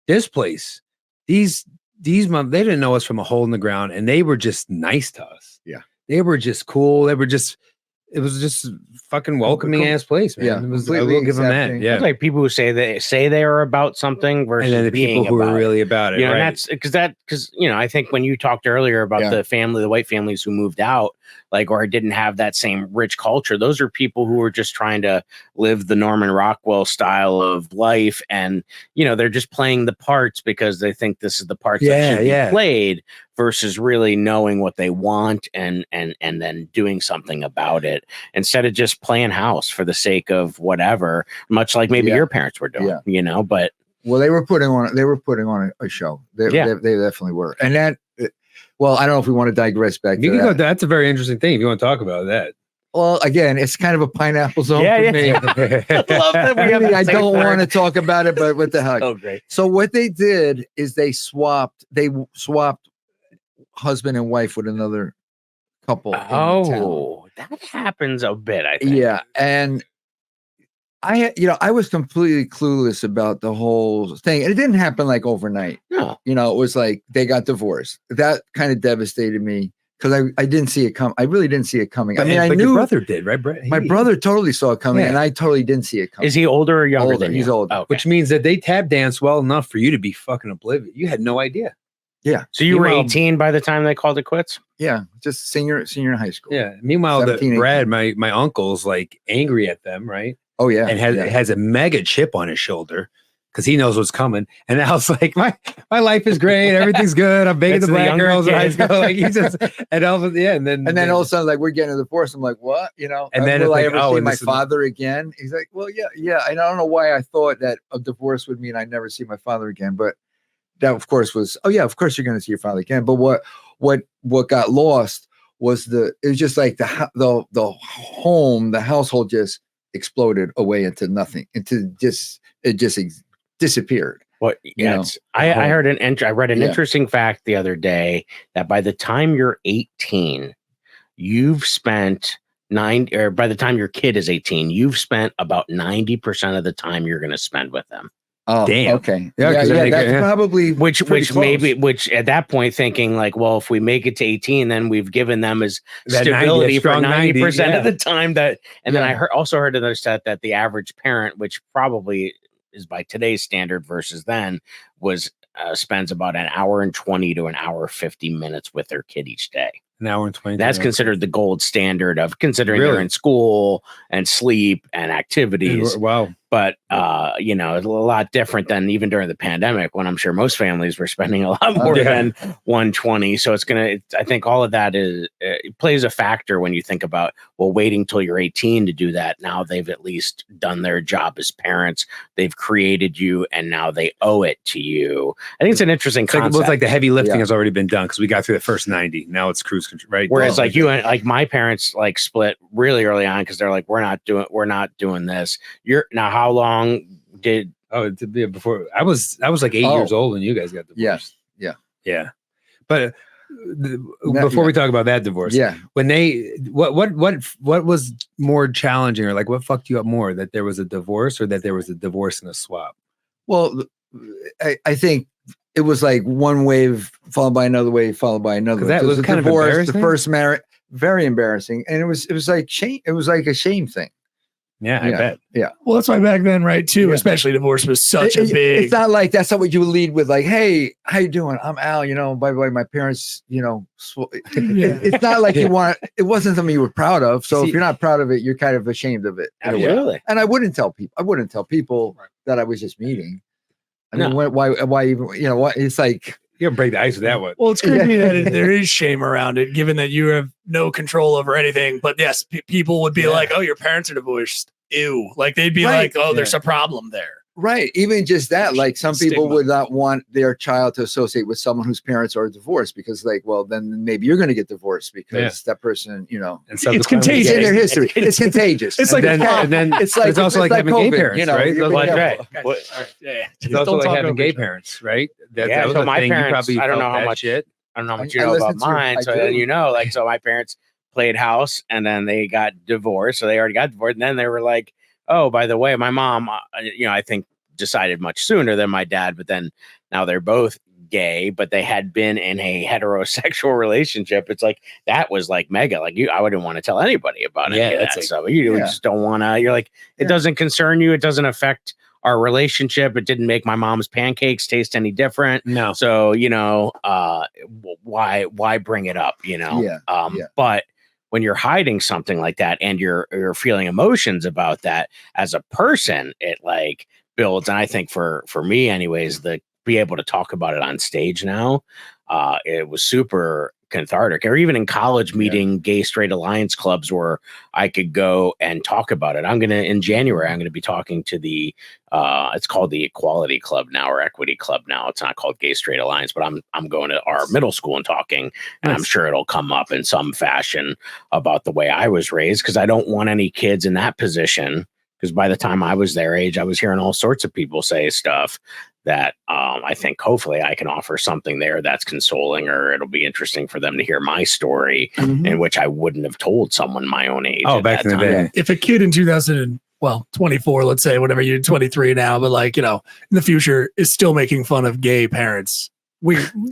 This place, these they didn't know us from a hole in the ground, and they were just nice to us. Yeah. They were just cool. It was just fucking welcoming ass place, man. Yeah, it was. I will give them that. Yeah, it's like people who say they are about something versus and then the being people who are really about it. And that's because I think when you talked earlier about the white families who moved out, or didn't have that same rich culture, those are people who are just trying to live the Norman Rockwell style of life, and they're just playing the parts because they think this is the parts that should be played, versus really knowing what they want and then doing something about it instead of just playing house for the sake of whatever, much like maybe your parents were doing, but they were putting on a show. They definitely were. And that, I don't know if we want to digress back to that. That's a very interesting thing if you want to talk about that. Well, again, it's kind of a pineapple zone for me. I love that I don't want to talk about it, but what the heck? Oh, great. So what they did is they swapped husband and wife with another couple. Oh, that happens a bit, I think. Yeah. And I was completely clueless about the whole thing. And it didn't happen overnight. No. It was they got divorced. That kind of devastated me because I didn't see it come. I really didn't see it coming. But, I knew your brother did, right, Brett? My brother totally saw it coming, and I totally didn't see it coming. Is he older or younger than you? He's older. Oh, okay. Which means that they tap dance well enough for you to be fucking oblivious. You had no idea. Yeah. So you were 18 by the time they called it quits? Yeah. Just senior in high school. Yeah. Meanwhile, Brad, my uncle's angry at them, right? Oh, yeah. And has a mega chip on his shoulder because he knows what's coming. And I was like, my life is great. Everything's good. I'm banging the black girls in high school. And all of then all of a sudden, we're getting a divorce. I'm like, what? And then will I ever see my father again? He's like, well, yeah. And I don't know why I thought that a divorce would mean I'd never see my father again. But that, of course, was, of course you're going to see your father again. But what got lost was it was just like the household just exploded away into nothing, it just disappeared. Well, I heard I read an interesting fact the other day that by the time you're 18, you've spent by the time your kid is 18, you've spent about 90% of the time you're going to spend with them. Oh, damn. Okay. That's probably which at that point thinking if we make it to 18, then we've given them as stability for 90% of the time then I also heard another stat that the average parent, which probably is by today's standard versus then, was spends about an hour and 20 to an hour 50 minutes with their kid each day. An hour and 20. That's considered the gold standard of considering they're in school and sleep and activities. Wow. but you know, it's a lot different than even during the pandemic, when I'm sure most families were spending a lot more than 120. So I think all of that it plays a factor when you think about, well, waiting till you're 18 to do that. Now they've at least done their job as parents. They've created you, and now they owe it to you. I think it's an interesting concept. It's like the heavy lifting has already been done because we got through the first 90. Now it's cruise control, right? Whereas like you and like my parents like split really early on because they're like, we're not doing this. Now how long did before I was like 8 years old when you guys got divorced. Yeah. But before we talk about that divorce, when what was more challenging, or like what fucked you up more, that there was a divorce or that there was a divorce and a swap? Well, I think it was like one wave followed by another wave followed by another. That was kind of embarrassing. The first marriage, very embarrassing, and it was like shame. It was like a shame thing. Yeah, I bet. Yeah. Well, that's why back then, right? Too, especially divorce was such a big. It's not like that's not what you would lead with. Like, hey, how you doing? I'm Al. You know, by the way, my parents. You know, it's not like you want. It wasn't something you were proud of. So if you're not proud of it, you're kind of ashamed of it. Absolutely. And I wouldn't tell people. I wouldn't tell people that I was just meeting. I mean, why even? You know what? It's like. You don't break the ice with that one. Well, it's crazy that there is shame around it, given that you have no control over anything. But yes, people would be like, "Oh, your parents are divorced. Ew!" Like they'd be like, "Oh, there's a problem there." Right. Even just that, like some people would not want their child to associate with someone whose parents are divorced because, like, well, then maybe you're going to get divorced because that person, you know, and it's contagious. In their history, it's contagious. It's like, and then it's like, it's also like having gay parents, you know, right? It's also like having gay parents, right? That was so my parents. I don't know how much you know about mine. So then you know, like, so my parents played house, and then they got divorced. So they already got divorced, and then they were like, oh, by the way, my mom, you know, I think decided much sooner than my dad, but then now they're both gay, but they had been in a heterosexual relationship. It's like, that was like mega, like I wouldn't want to tell anybody about it. Yeah, that's stuff. You just don't want to, you're like, it doesn't concern you. It doesn't affect our relationship. It didn't make my mom's pancakes taste any different. No. So, you know, why bring it up, you know? But when you're hiding something like that and you're feeling emotions about that as a person, it like builds. And I think for me anyways, be able to talk about it on stage now, it was super cathartic. Or even in college, meeting gay straight alliance clubs where I could go and talk about it. In January, I'm going to be talking to it's called the Equality Club now, or Equity Club now. It's not called Gay Straight Alliance, but I'm going to our middle school and talking, and I'm sure it'll come up in some fashion about the way I was raised, because I don't want any kids in that position. Because by the time I was their age, I was hearing all sorts of people say stuff that I think hopefully I can offer something there that's consoling, or it'll be interesting for them to hear my story, in which I wouldn't have told someone my own age. Oh, back in the day. If a kid in 24, let's say, whatever, you're 23 now, but like, you know, in the future is still making fun of gay parents.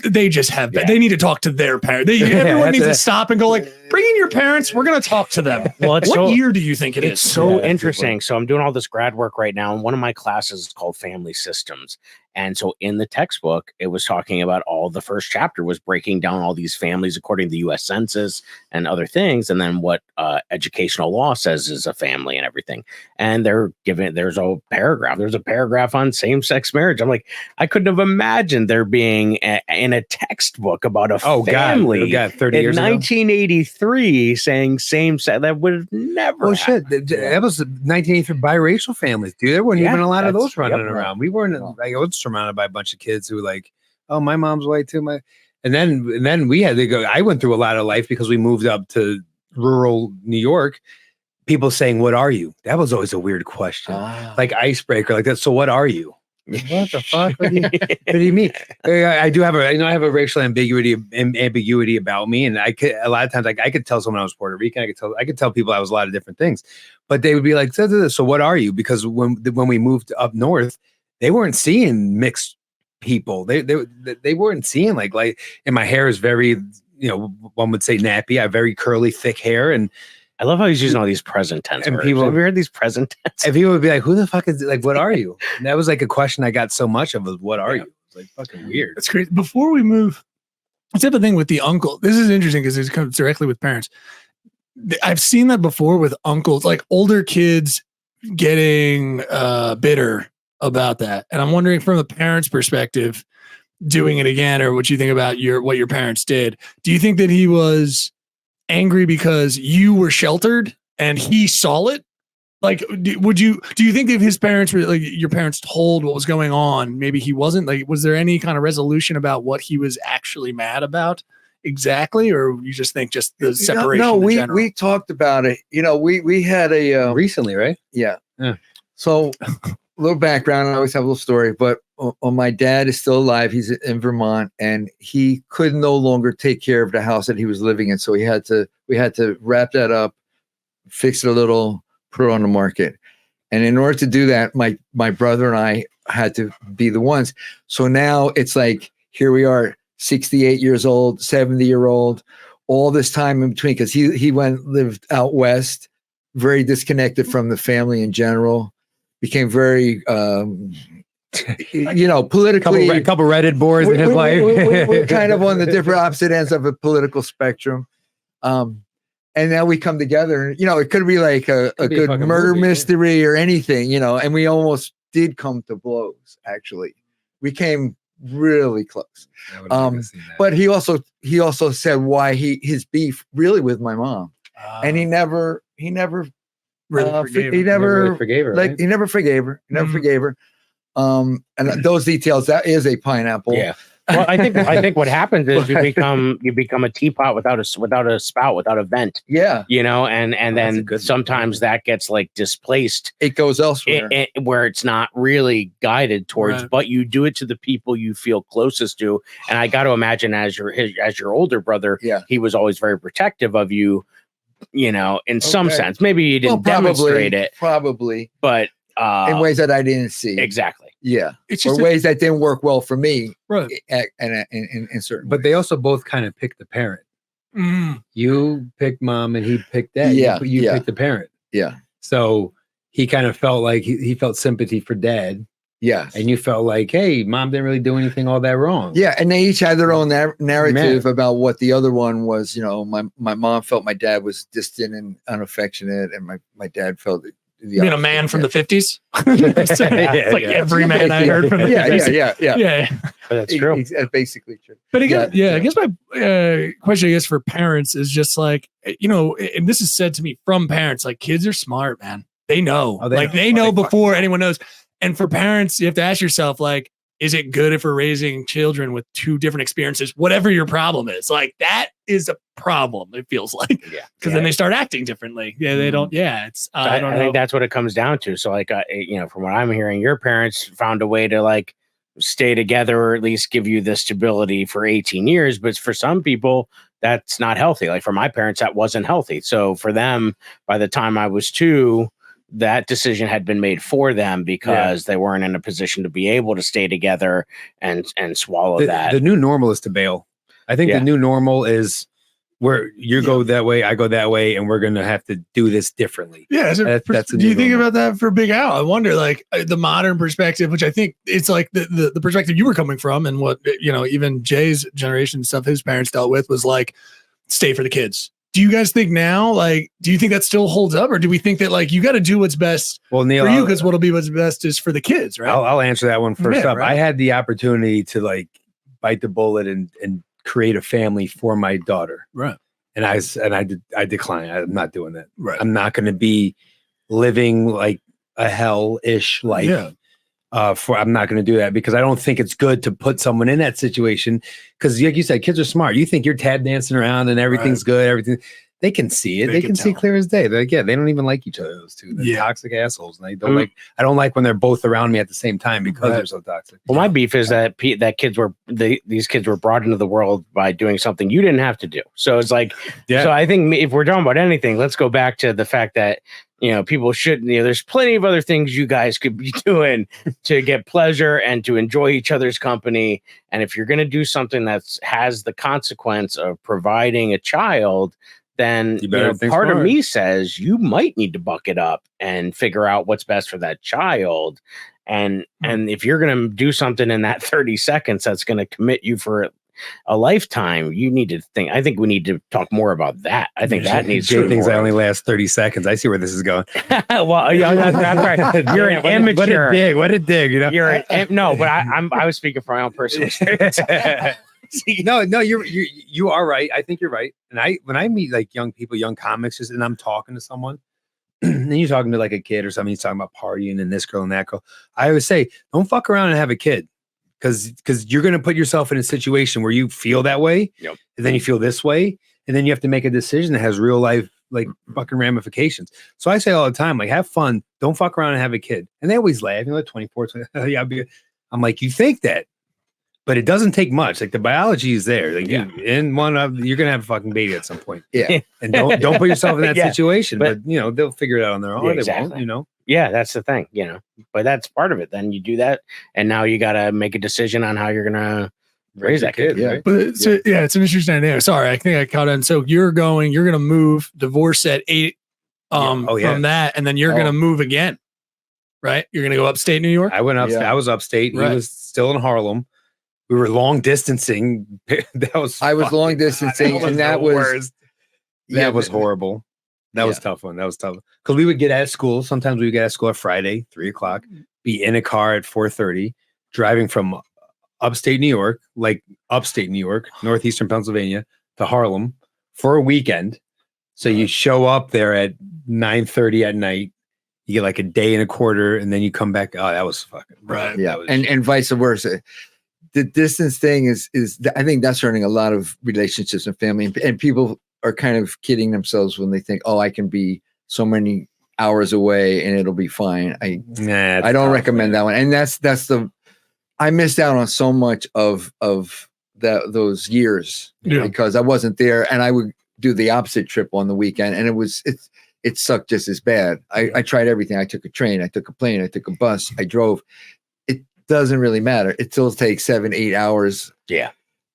They just have, they need to talk to their parents. Everyone needs to stop and go like, bring in your parents. We're going to talk to them. Well, what year do you think it is? It's so interesting. So I'm doing all this grad work right now. And one of my classes is called Family Systems. And so in the textbook, it was talking about the first chapter was breaking down all these families according to the US Census and other things. And then what educational law says is a family and everything. And there's a paragraph on same-sex marriage. I'm like, I couldn't have imagined there being in a textbook about a family. God, 30 years ago. 1983 saying same-sex. That would have never happened. That was 1983 biracial families, dude. There weren't even a lot of those running around. We weren't like, I was surrounded by a bunch of kids who were like, oh, my mom's white too. And then we had to go. I went through a lot of life because we moved up to rural New York. People saying, what are you? That was always a weird question. Like icebreaker, like that. So what are you? What the fuck? What do you mean? I have a racial ambiguity about me, and a lot of times I could tell someone I was Puerto Rican. I could tell people I was a lot of different things, but they would be like, so what are you? Because when we moved up north, they weren't seeing mixed people. They weren't seeing like, and my hair is very, you know, one would say nappy. I have very curly, thick hair, and I love how he's using all these present tense words. Have you heard these present tense? And people would be like, who the fuck is, like, what are you? And that was like a question I got so much of, was, what are you? It's like fucking weird. That's crazy. Before we move, what's the thing with the uncle? This is interesting because it comes directly with parents. I've seen that before with uncles, like older kids getting bitter about that. And I'm wondering from the parents' perspective, doing it again, or what you think about what your parents did. Do you think that he was angry because you were sheltered and he saw it? Like, do you think if his parents were like your parents told what was going on, maybe he wasn't like, was there any kind of resolution about what he was actually mad about exactly? Or you just think just the separation? No, we talked about it. We had a, recently, right? yeah. Yeah. So a little background. I always have a little story, but my dad is still alive. He's in Vermont, and he could no longer take care of the house that he was living in. So we had to wrap that up, fix it a little, put it on the market. And in order to do that, my brother and I had to be the ones. So now it's like, here we are, 68 years old, 70-year-old, all this time in between, because he lived out west, very disconnected from the family in general, became very politically, a couple Reddit boards in his life. We're kind of on the different opposite ends of a political spectrum. And now we come together, it could be like a good murder mystery or anything, and we almost did come to blows. Actually, we came really close. But he also said why his beef really with my mom, and he never forgave her. Like, he never forgave her. And those details, that is a pineapple. Yeah. Well, I think what happens is you become a teapot without a spout, without a vent. Yeah. And then sometimes that gets like displaced. It goes elsewhere where it's not really guided towards, but you do it to the people you feel closest to. And I got to imagine as your older brother, he was always very protective of you, in some sense. Maybe you didn't demonstrate it. Probably. But in ways that I didn't see. Exactly. Yeah. It's just ways that didn't work well for me. Right. In certain But ways. they also both kind of picked the parent. You picked mom and he picked dad. Yeah. You picked the parent. Yeah. So he kind of felt like he felt sympathy for dad. Yeah. And you felt like, hey, mom didn't really do anything all that wrong. Yeah. And they each had their own narrative about what the other one was. My mom felt my dad was distant and unaffectionate, and my dad felt it. You mean a man from the 50s? Every man I heard from the 50s. Yeah. That's true. Basically true. But again, I guess my question, for parents is just like, and this is said to me from parents, like, kids are smart, man. They know. They know before anyone knows. And for parents, you have to ask yourself, like, is it good if we're raising children with two different experiences, whatever your problem is? Like, that is a problem, it feels like. Yeah. Because then they start acting differently. Yeah, they don't. Yeah, it's. I don't know. I think that's what it comes down to. So, like, from what I'm hearing, your parents found a way to, like, stay together, or at least give you the stability for 18 years. But for some people, that's not healthy. Like, for my parents, that wasn't healthy. So for them, by the time I was 2, that decision had been made for them because they weren't in a position to be able to stay together and swallow that. The new normal is to bail. I think the new normal is where you go that way, I go that way, and we're going to have to do this differently. Yeah. So do you think about that for Big Al? I wonder, like, the modern perspective, which I think it's like the perspective you were coming from, and what, even Jay's generation stuff his parents dealt with was like, stay for the kids. Do you guys think now, like, do you think that still holds up, or do we think that, like, you got to do what's best Neil, for you, because what'll be what's best is for the kids, right? I'll answer that one first up. Right. I had the opportunity to, like, bite the bullet and create a family for my daughter, right? And I declined. I'm not doing that. Right. I'm not going to be living like a hell-ish life. Yeah. I'm not going to do that, because I don't think it's good to put someone in that situation. Because, like you said, kids are smart. You think you're tap dancing around and everything's good. Everything, they can see it. They can see clear as day. They're like, they don't even like each other. Those two, they're toxic assholes. And I don't like when they're both around me at the same time, because they're so toxic. Well, my beef is that these kids were brought into the world by doing something you didn't have to do. So it's like, so I think if we're talking about anything, let's go back to the fact that, people should, there's plenty of other things you guys could be doing to get pleasure and to enjoy each other's company. And if you're going to do something that has the consequence of providing a child, then part of me says you might need to buck it up and figure out what's best for that child. And if you're going to do something in that 30 seconds, that's going to commit you for a lifetime. You need to think. I think we need to talk more about that. I think that needs Jay to thinks I more. only last 30 seconds. I see where this is going. Well, yeah, that's right. You're an immature. What a dig, you know? You're no, but I was speaking from my own personal experience. No, you are right. I think you're right. And when I meet like young people, young comics, and I'm talking to someone, and you're talking to like a kid or something, he's talking about partying and this girl and that girl. I always say, don't fuck around and have a kid, because you're gonna put yourself in a situation where you feel that way, Yep. and then you feel this way, and then you have to make a decision that has real life like fucking ramifications. So I say all the time, like, have fun, don't fuck around and have a kid. And they always laugh, you know, 24, 20, yeah, I'm like, you think that, but it doesn't take much. Like the biology is there. Like you're gonna have a fucking baby at some point. Yeah. And don't put yourself in that Yeah, situation. but- But you know, they'll figure it out on their own. Yeah, Or they exactly. won't, you know. Yeah, that's the thing, you know. But that's part of it. Then you do that, and now you got to make a decision on how you're gonna raise that kid. Yeah. right? But it's an interesting idea. Sorry, I think I caught on. So you're going to move, divorce at 8 Oh, yeah. from that, and then you're going to move again, right? You're going to go upstate New York. I went up. Yeah. I was upstate. Right. He was still in Harlem. We were long distancing. That was. I was fucking- long distancing, and that the was worst. yeah, That was but- horrible. That was a tough one. That was tough because we would get out of school. Sometimes we would get out of school at Friday, 3:00, be in a car at 4:30, driving from upstate New York, northeastern Pennsylvania, to Harlem for a weekend. So you show up there at 9:30 at night. You get like a day and a quarter, and then you come back. Oh, that was fucking Right. Yeah, That was and vice versa. The distance thing is I think that's hurting a lot of relationships and family, and people are kind of kidding themselves when they think, oh, I can be so many hours away and it'll be fine. I don't recommend that one. And that's I missed out on so much of those years Yeah. because I wasn't there, and I would do the opposite trip on the weekend, and it sucked just as bad. I tried everything. I took a train, I took a plane, I took a bus, I drove. It doesn't really matter. It still takes 7-8 hours. Yeah.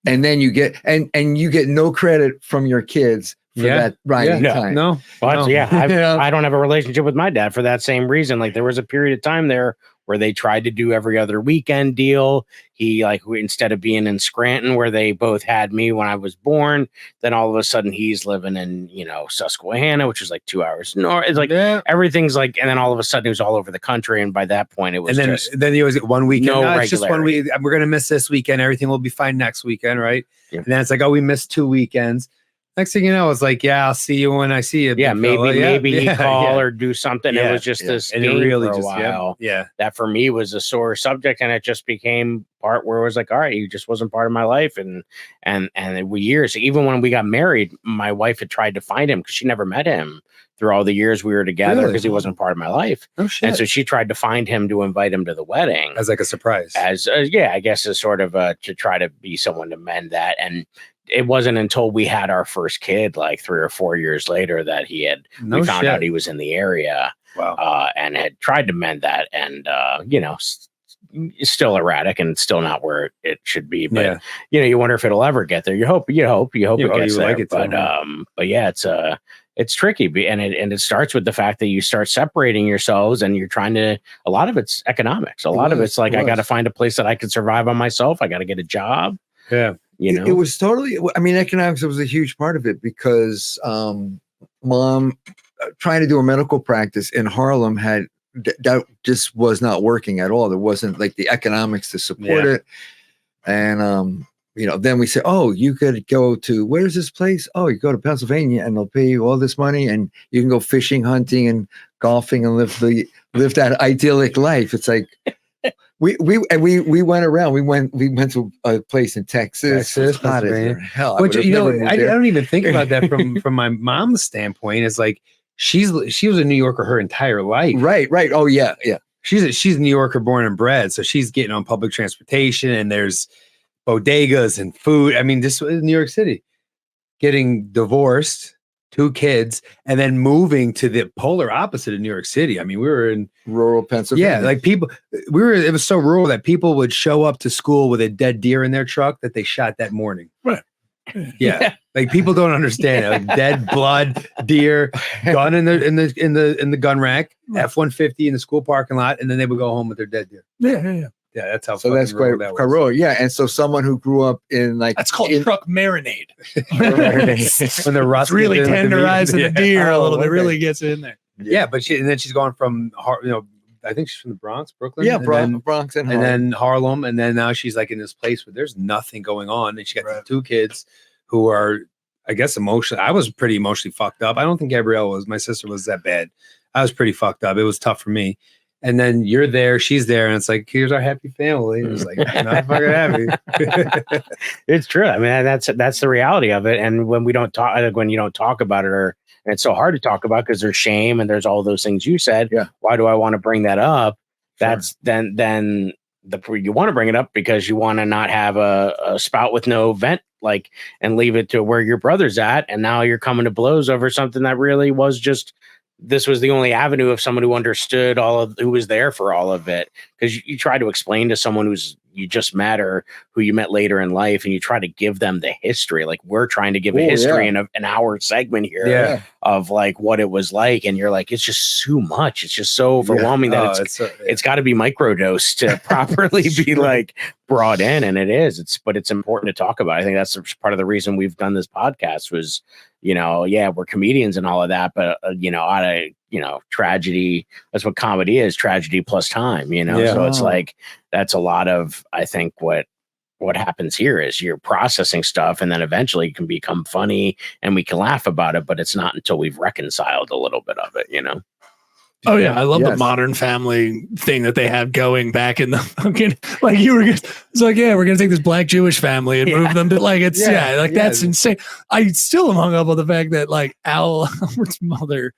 And then you get and you get no credit from your kids for that riding Yeah. time. No, Well, no. Yeah. I don't have a relationship with my dad for that same reason. Like there was a period of time there where they tried to do every other weekend deal. He instead of being in Scranton where they both had me when I was born, then all of a sudden he's living in, Susquehanna, which is like 2 hours north. It's like everything's like, and then all of a sudden it was all over the country. And by that point it was And then, just, then you always get one weekend. no No, it's just 1 week. We're gonna miss this weekend. Everything will be fine next weekend, right? Yeah. And then it's like, oh, we missed 2 weekends. Next thing you know, it's like, yeah, I'll see you when I see you. yeah, big maybe fella. maybe he'd call yeah. or do something. It Yeah, was just this And it game really for a just, while. yeah. That for me was a sore subject, and it just became part where it was like, all right, he just wasn't part of my life, and we years. Even when we got married, my wife had tried to find him because she never met him through all the years we were together Really? because he wasn't part of my life, Oh shit. and so she tried to find him to invite him to the wedding As like a surprise. as I guess as sort of to try to be someone to mend that. And it wasn't until we had our first kid, like 3 or 4 years later, that we found out he was in the area. Wow. And had tried to mend that, and still erratic and still not where it should be. But you wonder if it'll ever get there. You hope it gets there. Like it to, but yeah, it's tricky, and it starts with the fact that you start separating yourselves, and you're trying to. A lot of it's economics. A lot of it's like I got to find a place that I can survive on myself. I got to get a job. Yeah. It was totally, I mean, economics was a huge part of it because mom trying to do a medical practice in Harlem that just was not working at all. There wasn't like the economics to support it. And, then we said, oh, you could go to, where's this place? Oh, you go to Pennsylvania and they'll pay you all this money and you can go fishing, hunting and golfing and live that idyllic life. It's like, we went around. We went to a place in Texas. It was hot as hell. Which I don't even think about that from my mom's standpoint. It's like she was a New Yorker her entire life. Right. Oh yeah. She's a New Yorker born and bred, so she's getting on public transportation and there's bodegas and food. I mean, this was New York City. Getting divorced, 2 kids, and then moving to the polar opposite of New York City. I mean, we were in rural Pennsylvania. Yeah, like it was so rural that people would show up to school with a dead deer in their truck that they shot that morning. Right. Yeah. Like people don't understand it. Like dead blood, deer, gun in the gun rack, F-150 in the school parking lot, and then they would go home with their dead deer. Yeah. Yeah, that's how. So that's quite that was. rural. Yeah, and so someone who grew up in like That's called truck marinade. When the rust It's really gets in with the meat. tenderizing the Yeah. deer a little bit. okay. Really gets in there. Yeah, but she's gone from I think she's from the Bronx, Brooklyn. yeah, and Bronx and then, Harlem. and then Harlem, and then now she's like in this place where there's nothing going on, and she got the 2 kids who are, I guess, emotional. I was pretty emotionally fucked up. I don't think Gabrielle was. My sister was that bad. I was pretty fucked up. It was tough for me. And then you're there, she's there, and it's like, here's our happy family. It was like, not fucking happy. It's true. I mean, that's the reality of it. And when we don't talk, when you don't talk about it, or and it's so hard to talk about because there's shame and there's all those things you said. Yeah. Why do I want to bring that up? That's then you want to bring it up because you want to not have a spout with no vent, like, and leave it to where your brother's at. And now you're coming to blows over something that really was just, this was the only avenue of someone who understood who was there for all of it. Because you try to explain to someone you just met or who you met later in life, and you try to give them the history. Like we're trying to give a history in an hour segment here of like what it was like. And you're like, it's just too much. It's just so overwhelming that it's got to be microdosed to properly be like brought in. And it is, but it's important to talk about. I think that's part of the reason we've done this podcast was, we're comedians and all of that, but tragedy, that's what comedy is, tragedy plus time, so it's like, that's a lot of, I think what happens here is you're processing stuff and then eventually it can become funny and we can laugh about it, but it's not until we've reconciled a little bit of it, Oh yeah, I love the Modern Family thing that they have going back in the fucking like it's like we're gonna take this black Jewish family and move them to like that's insane. I still am hung up on the fact that like Albert's mother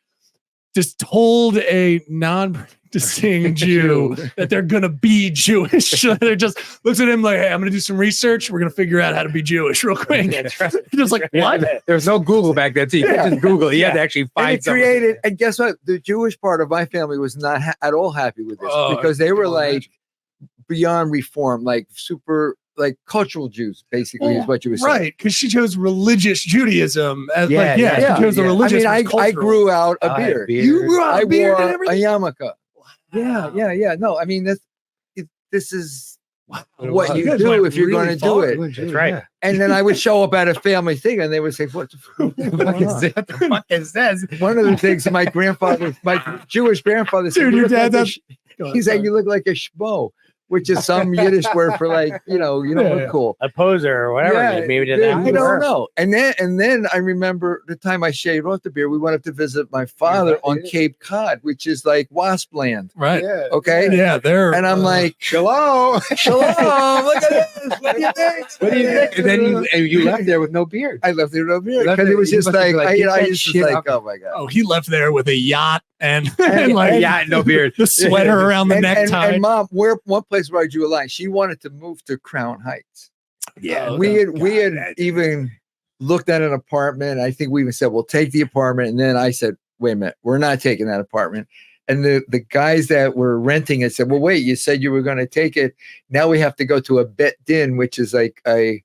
just told a non-practicing Jew that they're gonna be Jewish. They're just looks at him like, hey, I'm gonna do some research. We're gonna figure out how to be Jewish real quick. Just like what? There was no Google back then, so you can't just Google it. You had to actually find something. And guess what? The Jewish part of my family was not at all happy with this because they were like beyond reform, like super. Like cultural Jews, basically, is what you were saying. Right, because she chose religious Judaism. She chose the religious. I mean, I grew out a beard. You grew out a beard wore and everything? a yarmulke. Wow. Yeah. No, I mean, this is what you do if you're going to do it. That's right. And then I would show up at a family thing, and they would say, "What the fuck is that?" One of the things my Jewish grandfather said, dude, your dad. He's like, "You look like a schmo." Which is some Yiddish word for like, look cool. A poser or whatever. Maybe I don't know. And then I remember the time I shaved off the beard, we went up to visit my father on Cape Cod, which is like wasp land. Right. Yeah. Okay. Yeah. There. And I'm like, shalom. Look at this. What do you think? What do you think? And then you left there with no beard. I left there with no beard because it was just like, I just was like, oh my God. Oh, he left there with a yacht and like no beard, the sweater around the necktie. And mom, one place where I drew a line, she wanted to move to Crown Heights. Yeah, we had even looked at an apartment. I think we even said we'll take the apartment, and then I said, "Wait a minute, we're not taking that apartment." And the guys that were renting it said, "Well, wait, you said you were going to take it. Now we have to go to a bet din, which is like a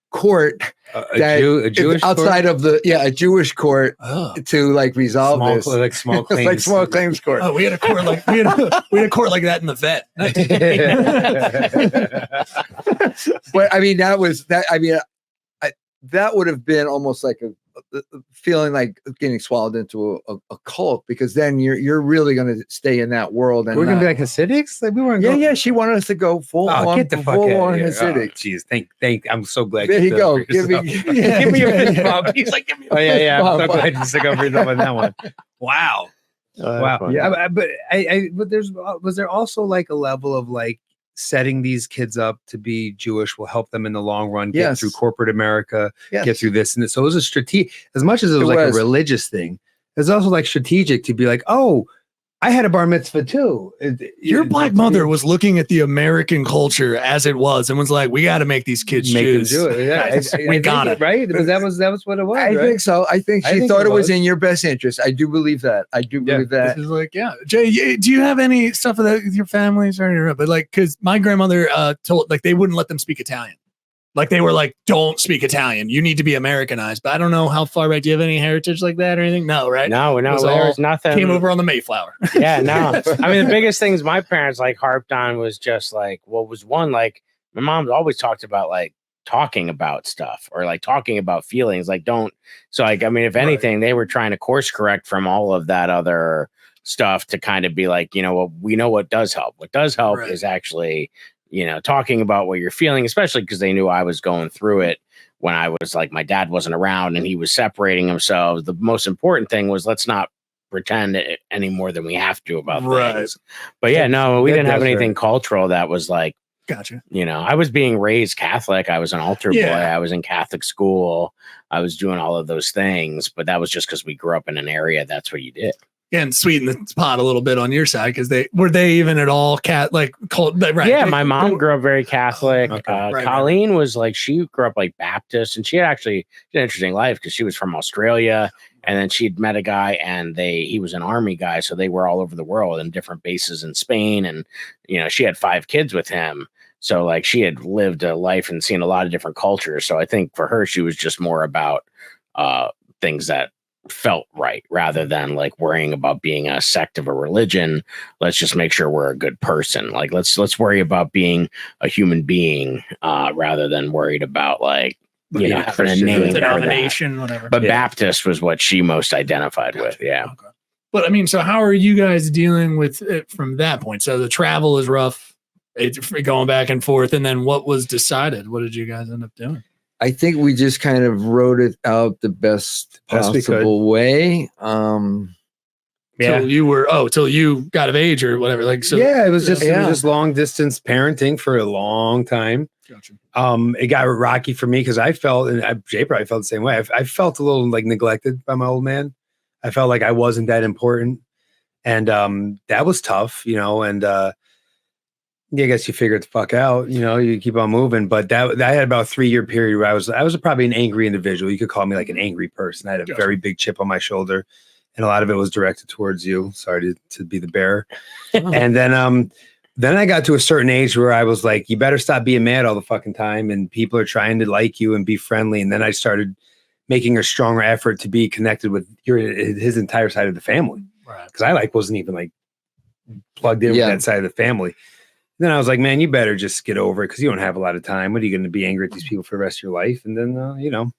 court." A Jewish outside court? of a Jewish court to like resolve this, like small claims, like small claims court. Oh, we had a court like we had a court like that in the vet. But I mean, that was that. I mean, that would have been almost like a feeling like getting swallowed into a cult, because then you're really going to stay in that world. And we're going to be like Hasidics. Like we weren't. Yeah. She wanted us to go full on, get the fuck full out on of here. Hasidic. Jeez, thank. I'm so glad. There you go. Give me your fist bump. He's like, give me. Oh yeah. I'm so glad you stick up for yourself on that one. Wow. Wow. Yeah. But was there also like a level of like setting these kids up to be Jewish will help them in the long run, get through corporate America, get through this and this. So it was a strategic, as much as it was like a religious thing, it's also like strategic to be like, oh, I had a bar mitzvah too. Your black mother was looking at the American culture as it was and was like, we got to make these kids Jews. Yeah, we got it. Right? But that was what it was. I think so. I think she thought it was in your best interest. I do believe that. I do believe that. This is like, Jay, do you have any stuff with your family? Sorry, but like, because my grandmother told, like, they wouldn't let them speak Italian. Like they were like, don't speak Italian. You need to be Americanized. But I don't know how far back. Do you have any heritage like that or anything? No, right? No, It was there all- was nothing. Came over on the Mayflower. Yeah, no. I mean, the biggest things my parents like harped on was just like, what was one, like my mom's always talked about like talking about stuff or like talking about feelings. Like, don't. So, like, I mean, if anything, they were trying to course correct from all of that other stuff to kind of be like, you know, well, we know what does help. What does help is actually, you know, talking about what you're feeling, especially because they knew I was going through it when I was like, my dad wasn't around and he was separating himself. The most important thing was let's not pretend it any more than we have to about things. But yeah, no, we didn't have anything cultural that was like, gotcha. You know, I was being raised Catholic. I was an altar boy. I was in Catholic school. I was doing all of those things, but that was just because we grew up in an area. That's what you did. And sweeten the pot a little bit on your side because they even at all right? Yeah, my mom grew up very Catholic. Colleen was like, she grew up like Baptist, and she had actually an interesting life because she was from Australia, and then she'd met a guy, and he was an army guy, so they were all over the world in different bases in Spain, and you know, she had 5 kids with him, so like she had lived a life and seen a lot of different cultures. So I think for her, she was just more about things that felt right rather than like worrying about being a sect of a religion. Let's just make sure we're a good person. Like let's worry about being a human being rather than worried about like, you know, having a name, denomination, whatever. But Baptist was what she most identified with. Yeah. Okay. But I mean, so how are you guys dealing with it from that point? So the travel is rough. It's going back and forth. And then what was decided? What did you guys end up doing? I think we just kind of wrote it out the best possible way. Till you got of age or whatever. Like, so it was just long distance parenting for a long time. Gotcha. It got rocky for me because I felt, and Jay probably felt the same way. I felt a little like neglected by my old man. I felt like I wasn't that important, and that was tough, you know. And I guess you figure it the fuck out, you know, you keep on moving. But I had about a 3-year period where I was probably an angry individual. You could call me like an angry person. I had a very big chip on my shoulder, and a lot of it was directed towards you. Sorry to be the bearer. And then I got to a certain age where I was like, you better stop being mad all the fucking time, and people are trying to like you and be friendly. And then I started making a stronger effort to be connected with his entire side of the family, because I wasn't even like plugged in with that side of the family. Then I was like, man, you better just get over it because you don't have a lot of time. What are you going to be angry at these people for the rest of your life? And then, you know.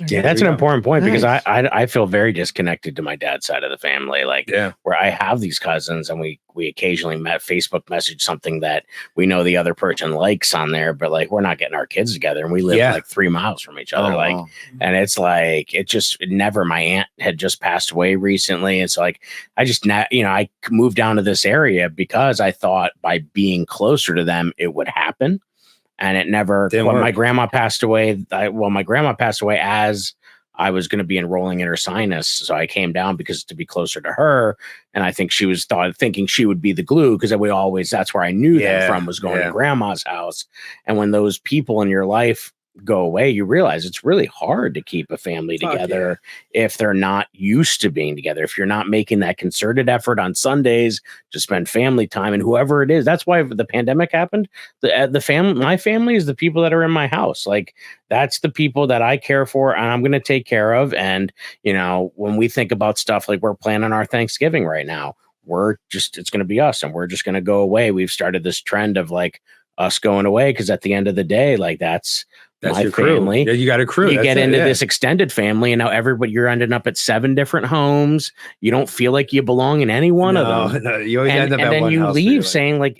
Yeah, that's an important point because I feel very disconnected to my dad's side of the family. Like, where I have these cousins and we occasionally Facebook message something that we know the other person likes on there, but like we're not getting our kids together and we live like 3 miles from each other. And it's like my aunt had just passed away recently, and so like I moved down to this area because I thought by being closer to them it would happen. And it never. When my grandma passed away, my grandma passed away as I was going to be enrolling in her sinus, so I came down because to be closer to her. And I think she was thinking she would be the glue because that's where I knew them from, was going to grandma's house. And when those people in your life go away, you realize it's really hard to keep a family together if they're not used to being together. If you're not making that concerted effort on Sundays to spend family time, and whoever it is, that's why the pandemic happened. My family is the people that are in my house. Like that's the people that I care for and I'm going to take care of. And you know, when we think about stuff like we're planning our Thanksgiving right now, it's going to be us and we're just going to go away. We've started this trend of like us going away because at the end of the day, like that's my your family. Crew. Yeah, you got a crew. You get into this extended family, and now you're ending up at 7 different homes. You don't feel like you belong in any one of them. No, you always end up and at then one you house leave saying, like,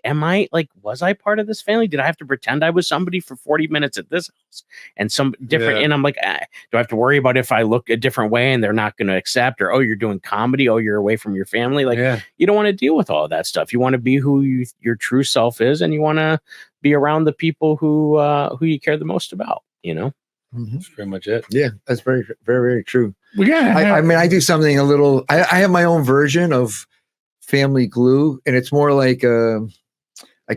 was I part of this family? Did I have to pretend I was somebody for 40 minutes at this house and some different? And I'm like, do I have to worry about if I look a different way and they're not going to accept? Or you're doing comedy. You're away from your family. Like you don't want to deal with all of that stuff. You want to be who your true self is, and you want to be around the people who you care the most about. You know, that's pretty much it. Yeah, that's very, very, very true. I mean, I do something a little. I have my own version of family glue, and it's more like a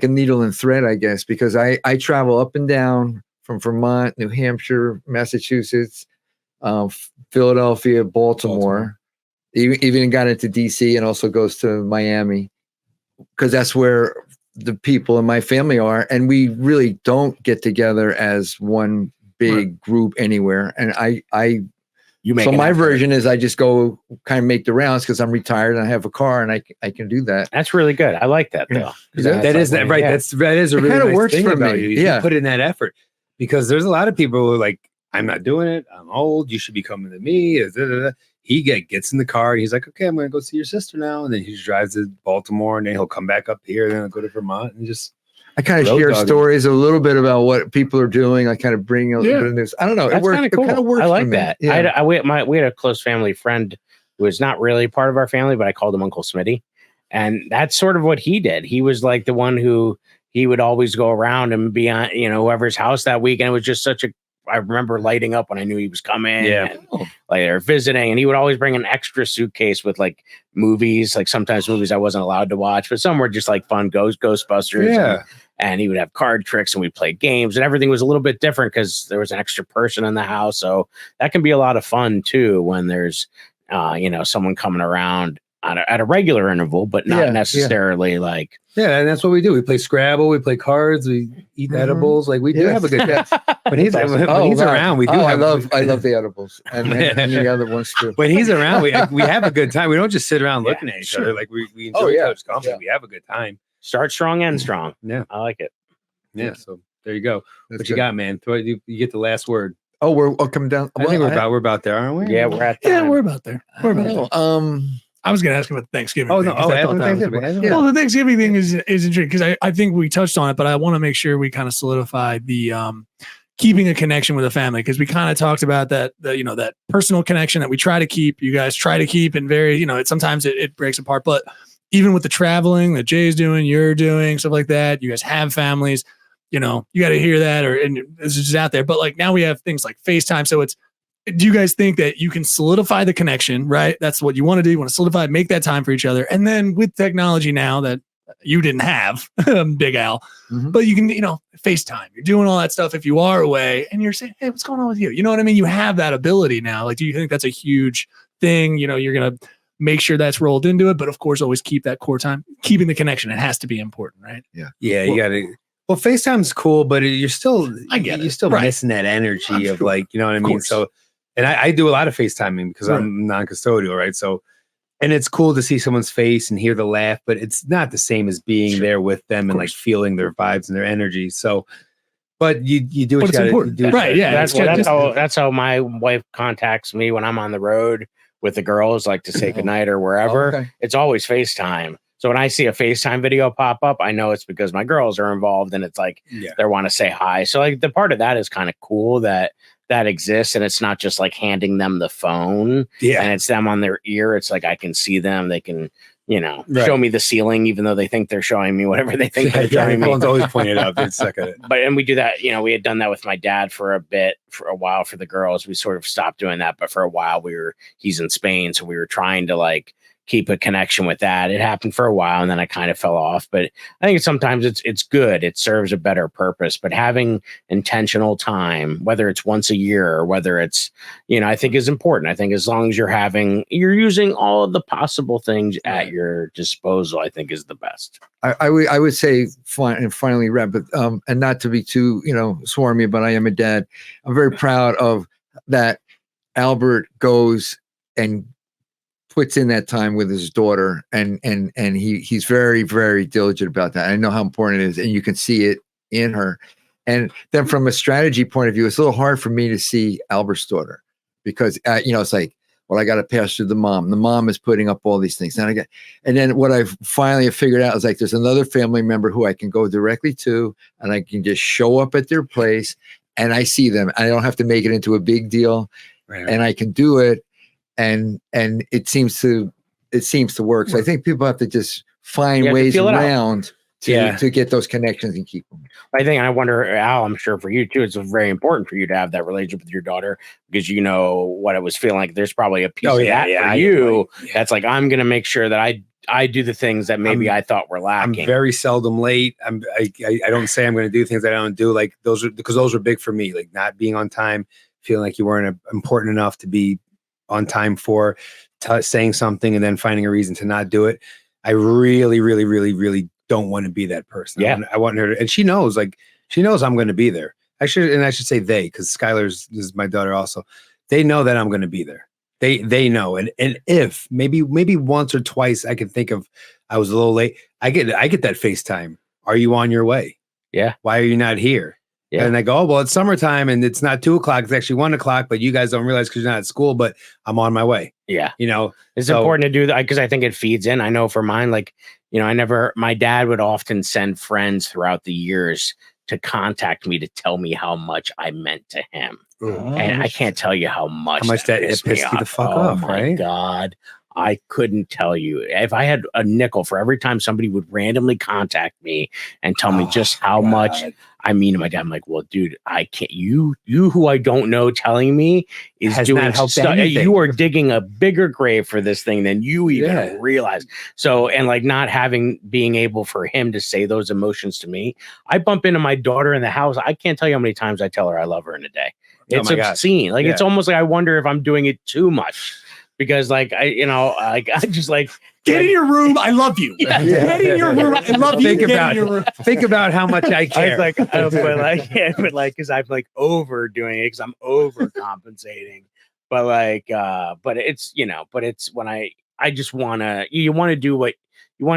needle and thread, I guess, because I travel up and down from Vermont, New Hampshire, Massachusetts, Philadelphia, Baltimore. Even got into DC and also goes to Miami because that's where the people in my family are, and we really don't get together as one big group anywhere. And so my version is I just go kind of make the rounds because I'm retired and I have a car and I can do that. That's really good. I like that though. That is that right. Yeah. That is a It really kinda nice works thing for about me. you. Yeah. You put in that effort because there's a lot of people who are like, I'm not doing it. I'm old. You should be coming to me. He gets in the car and he's like, okay, I'm going to go see your sister now. And then he just drives to Baltimore and then he'll come back up here and then he'll go to Vermont and just. I kind of share stories a little bit about what people are doing. I kind of bring a little bit of news. I don't know. That's kind of cool. It kind of works. I like for me. that. Yeah. We had a close family friend who was not really part of our family, but I called him Uncle Smitty. And that's sort of what he did. He was like the one who he would always go around and be on, whoever's house that week. And it was just I remember lighting up when I knew he was coming. Yeah. And, like they were visiting, and he would always bring an extra suitcase with like movies, like sometimes movies I wasn't allowed to watch, but some were just like fun Ghostbusters. Yeah. And he would have card tricks and we'd play games and everything was a little bit different because there was an extra person in the house. So that can be a lot of fun too when there's, someone coming around at a regular interval, but not necessarily like. Yeah, and that's what we do. We play Scrabble, we play cards, we eat edibles. Like we do have a good time. When he's around, we do. I love the edibles and the other ones too. When he's around, we have a good time. We don't just sit around looking at each other. Like we enjoy each other's company. We have a good time. Start strong, end strong. Yeah, I like it. Yeah, so there you go. That's what good. You got, man? You get the last word. Oh, we're coming down. I think we're about there, aren't we? Yeah, we're at. Yeah, we're about there. We're about there. Oh, I was going to ask about the Thanksgiving. Oh thing, no! 'cause I Oh, thought that was Thanksgiving. Well, the Thanksgiving thing is intriguing because I think we touched on it, but I want to make sure we kind of solidify the keeping a connection with a family because we kind of talked about that that personal connection that we try to keep. You guys try to keep, and very sometimes it breaks apart. But even with the traveling that Jay's doing, you're doing stuff like that. You guys have families. You got to hear that, and this is just out there. But like now we have things like FaceTime, so it's. Do you guys think that you can solidify the connection, right? That's what you want to do. You want to solidify, make that time for each other. And then with technology now that you didn't have, Big Al, but you can, FaceTime. You're doing all that stuff if you are away and you're saying, hey, what's going on with you? You know what I mean? You have that ability now. Like, do you think that's a huge thing? You're going to make sure that's rolled into it. But of course, always keep that core time. Keeping the connection, it has to be important, right? Yeah. Yeah, you got to. Well, FaceTime's cool, but you're still, you're still right. missing that energy of like, you know what I mean? Course. So, and I do a lot of FaceTiming because I'm non-custodial, right? So, and it's cool to see someone's face and hear the laugh, but it's not the same as being there with them and like feeling their vibes and their energy. So, but you do what you got to do. Right. Yeah. That's how my wife contacts me when I'm on the road with the girls, like to say goodnight or wherever. Okay. It's always FaceTime. So when I see a FaceTime video pop up, I know it's because my girls are involved and it's like they want to say hi. So like the part of that is kind of cool that exists, and it's not just like handing them the phone and it's them on their ear. It's like I can see them. They can, show me the ceiling, even though they think they're showing me whatever they think they're showing me. Phone's always pointed out. They're stuck at it. And we do that, we had done that with my dad for a while for the girls. We sort of stopped doing that, but for a while he's in Spain. So we were trying to like keep a connection with that. It happened for a while and then I kind of fell off, but I think sometimes it's good. It serves a better purpose, but having intentional time, whether it's once a year or whether it's, I think is important. I think as long as you're using all of the possible things at your disposal, I think is the best. I would say finally wrap it, and not to be too, swarmy, but I am a dad. I'm very proud of that. Albert goes and puts in that time with his daughter and he's very, very diligent about that. I know how important it is, and you can see it in her. And then from a strategy point of view, it's a little hard for me to see Albert's daughter because it's like, well, I got to pass through the mom. The mom is putting up all these things. And then what I've finally figured out is like there's another family member who I can go directly to, and I can just show up at their place and I see them. I don't have to make it into a big deal, and I can do it. And it seems to work. So I think people have to just find ways around to get those connections and keep them. I think, and I wonder, Al, I'm sure for you too, it's very important for you to have that relationship with your daughter because you know what it was feeling like. There's probably a piece of that for you. That's like, I'm going to make sure that I do the things that maybe I thought were lacking. I'm very seldom late. I don't say I'm going to do things that I don't do. Like those are big for me. Like not being on time, feeling like you weren't important enough to be on time for saying something and then finding a reason to not do it. I really, really, really, really don't want to be that person. Yeah. I want her to, and she knows I'm going to be there. I should say they, because Skylar's is my daughter also. They know that I'm going to be there. They know. And if maybe once or twice I can think of, I was a little late. I get that FaceTime. Are you on your way? Yeah. Why are you not here? Yeah. And I go, oh, well, it's summertime and it's not 2:00. It's actually 1:00, but you guys don't realize because you're not at school, but I'm on my way. Yeah. It's So- important to do that because I think it feeds in. I know for mine, like, my dad would often send friends throughout the years to contact me to tell me how much I meant to him. And I can't tell you how much that it me pissed you the off. fuck Oh off, my right? God. I couldn't tell you. If I had a nickel for every time somebody would randomly contact me and tell me just how much I mean to my dad, I'm like, well, dude, I can't. You who I don't know telling me is Has doing not helped stuff. anything. You are digging a bigger grave for this thing than you even realize. So, and like not being able for him to say those emotions to me. I bump into my daughter in the house. I can't tell you how many times I tell her I love her in a day. It's obscene. Like, it's almost like I wonder if I'm doing it too much. Because I just like Get in your room. I love you. Yeah. Get in your room. I love you. Think about how much I care. but because I'm like overdoing it because I'm overcompensating. But it's when I just you want to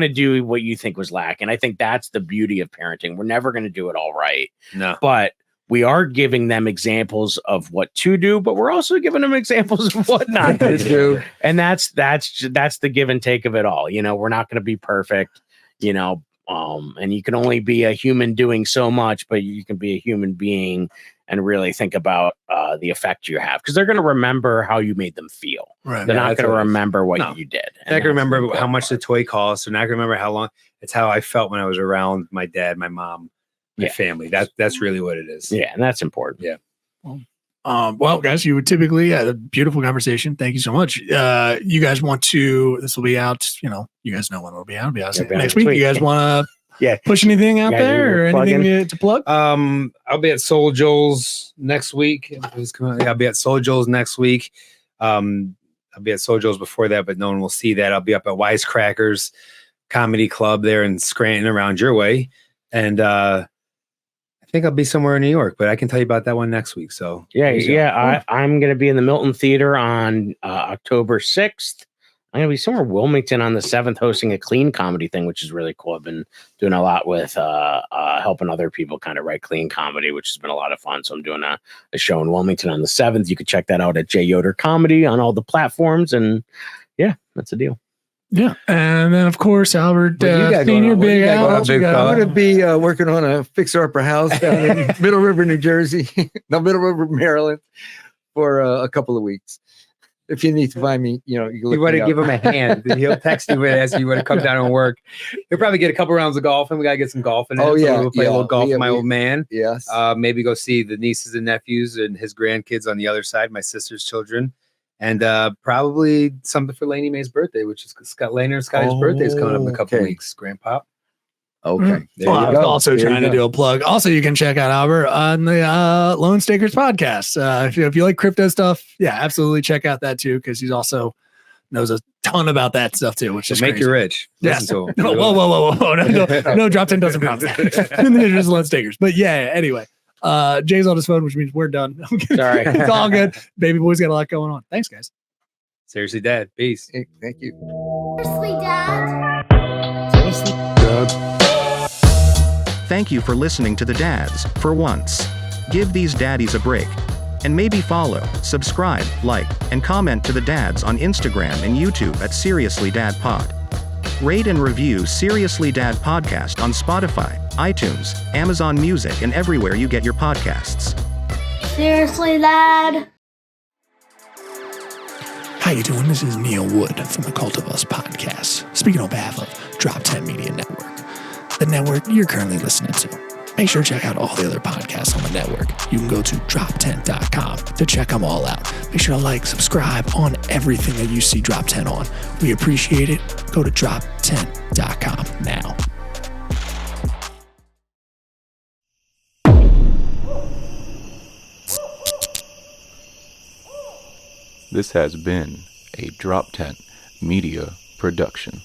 do what you think was lacking. I think that's the beauty of parenting. We're never going to do it all right. No, but we are giving them examples of what to do, but we're also giving them examples of what not to do. And that's the give and take of it all. We're not going to be perfect, and you can only be a human doing so much, but you can be a human being and really think about the effect you have, because they're going to remember how you made them feel. Right. They're not going to remember what you did. They're not going to remember how much the toy cost. They're not going to remember how long. It's how I felt when I was around my dad, my mom, my family. That's really what it is. Yeah, and that's important. Yeah. Well, guys, you would typically had a beautiful conversation. Thank you so much. You guys want to? This will be out. You guys know when it'll be out. It'll be out next week. You guys want to push anything out there or anything to plug? I'll be at Soul Joel's next week. I'll be at Soul Joel's next week. I'll be at Soul Joel's before that, but no one will see that. I'll be up at Wisecrackers Comedy Club there in Scranton, around your way, and I think I'll be somewhere in New York, but I can tell you about that one next week. So I'm going to be in the Milton Theater on October 6th. I'm going to be somewhere Wilmington on the 7th, hosting a clean comedy thing, which is really cool. I've been doing a lot with helping other people kind of write clean comedy, which has been a lot of fun. So I'm doing a show in Wilmington on the 7th. You can check that out at Yoder Comedy on all the platforms. And yeah, that's the deal. Yeah, and then of course Albert Senior, Big Al. I'm going to be working on a fixer-upper house down in Middle River, New Jersey, Middle River, Maryland, for a couple of weeks. If you need to find me, you want to give him a hand. He'll text you and ask you want to come down and work. He'll probably get a couple rounds of golf, and we got to get some golf in. Oh yeah, we'll play a little golf with my old man. Yes. Maybe go see the nieces and nephews and his grandkids on the other side, my sister's children. And probably something for Laney Mae's birthday, which is Scott Laner and Scotty's birthday is coming up in a couple of weeks. Grandpa. Okay. Well, I was also trying to do a plug. Also, you can check out Albert on the Lone Stakers podcast. If you like crypto stuff, yeah, absolutely check out that too, because he's also knows a ton about that stuff too, which is make crazy. you rich. Yes. Whoa. No, Drop 10 doesn't promise that. Neither does Lone Stakers. But yeah, anyway. Jay's on his phone, which means we're done. Sorry. It's all good. Baby boy's got a lot going on. Thanks, guys. Seriously, Dad. Peace. Hey, thank you. Seriously, Dad. Seriously, Thank you for listening to the dads. For once, give these daddies a break. And maybe follow, subscribe, like, and comment to the dads on Instagram and YouTube at Seriously Dad Pod. Rate and review Seriously Dad Podcast on Spotify, iTunes, Amazon Music, and everywhere you get your podcasts. Seriously, Dad. How you doing? This is Neil Wood from the Cult of Us podcast, speaking on behalf of Drop 10 Media Network, the network you're currently listening to. Make sure to check out all the other podcasts on the network. You can go to drop10.com to check them all out. Make sure to like, subscribe on everything that you see Drop 10 on. We appreciate it. Go to drop10.com now. This has been a Drop 10 Media Production.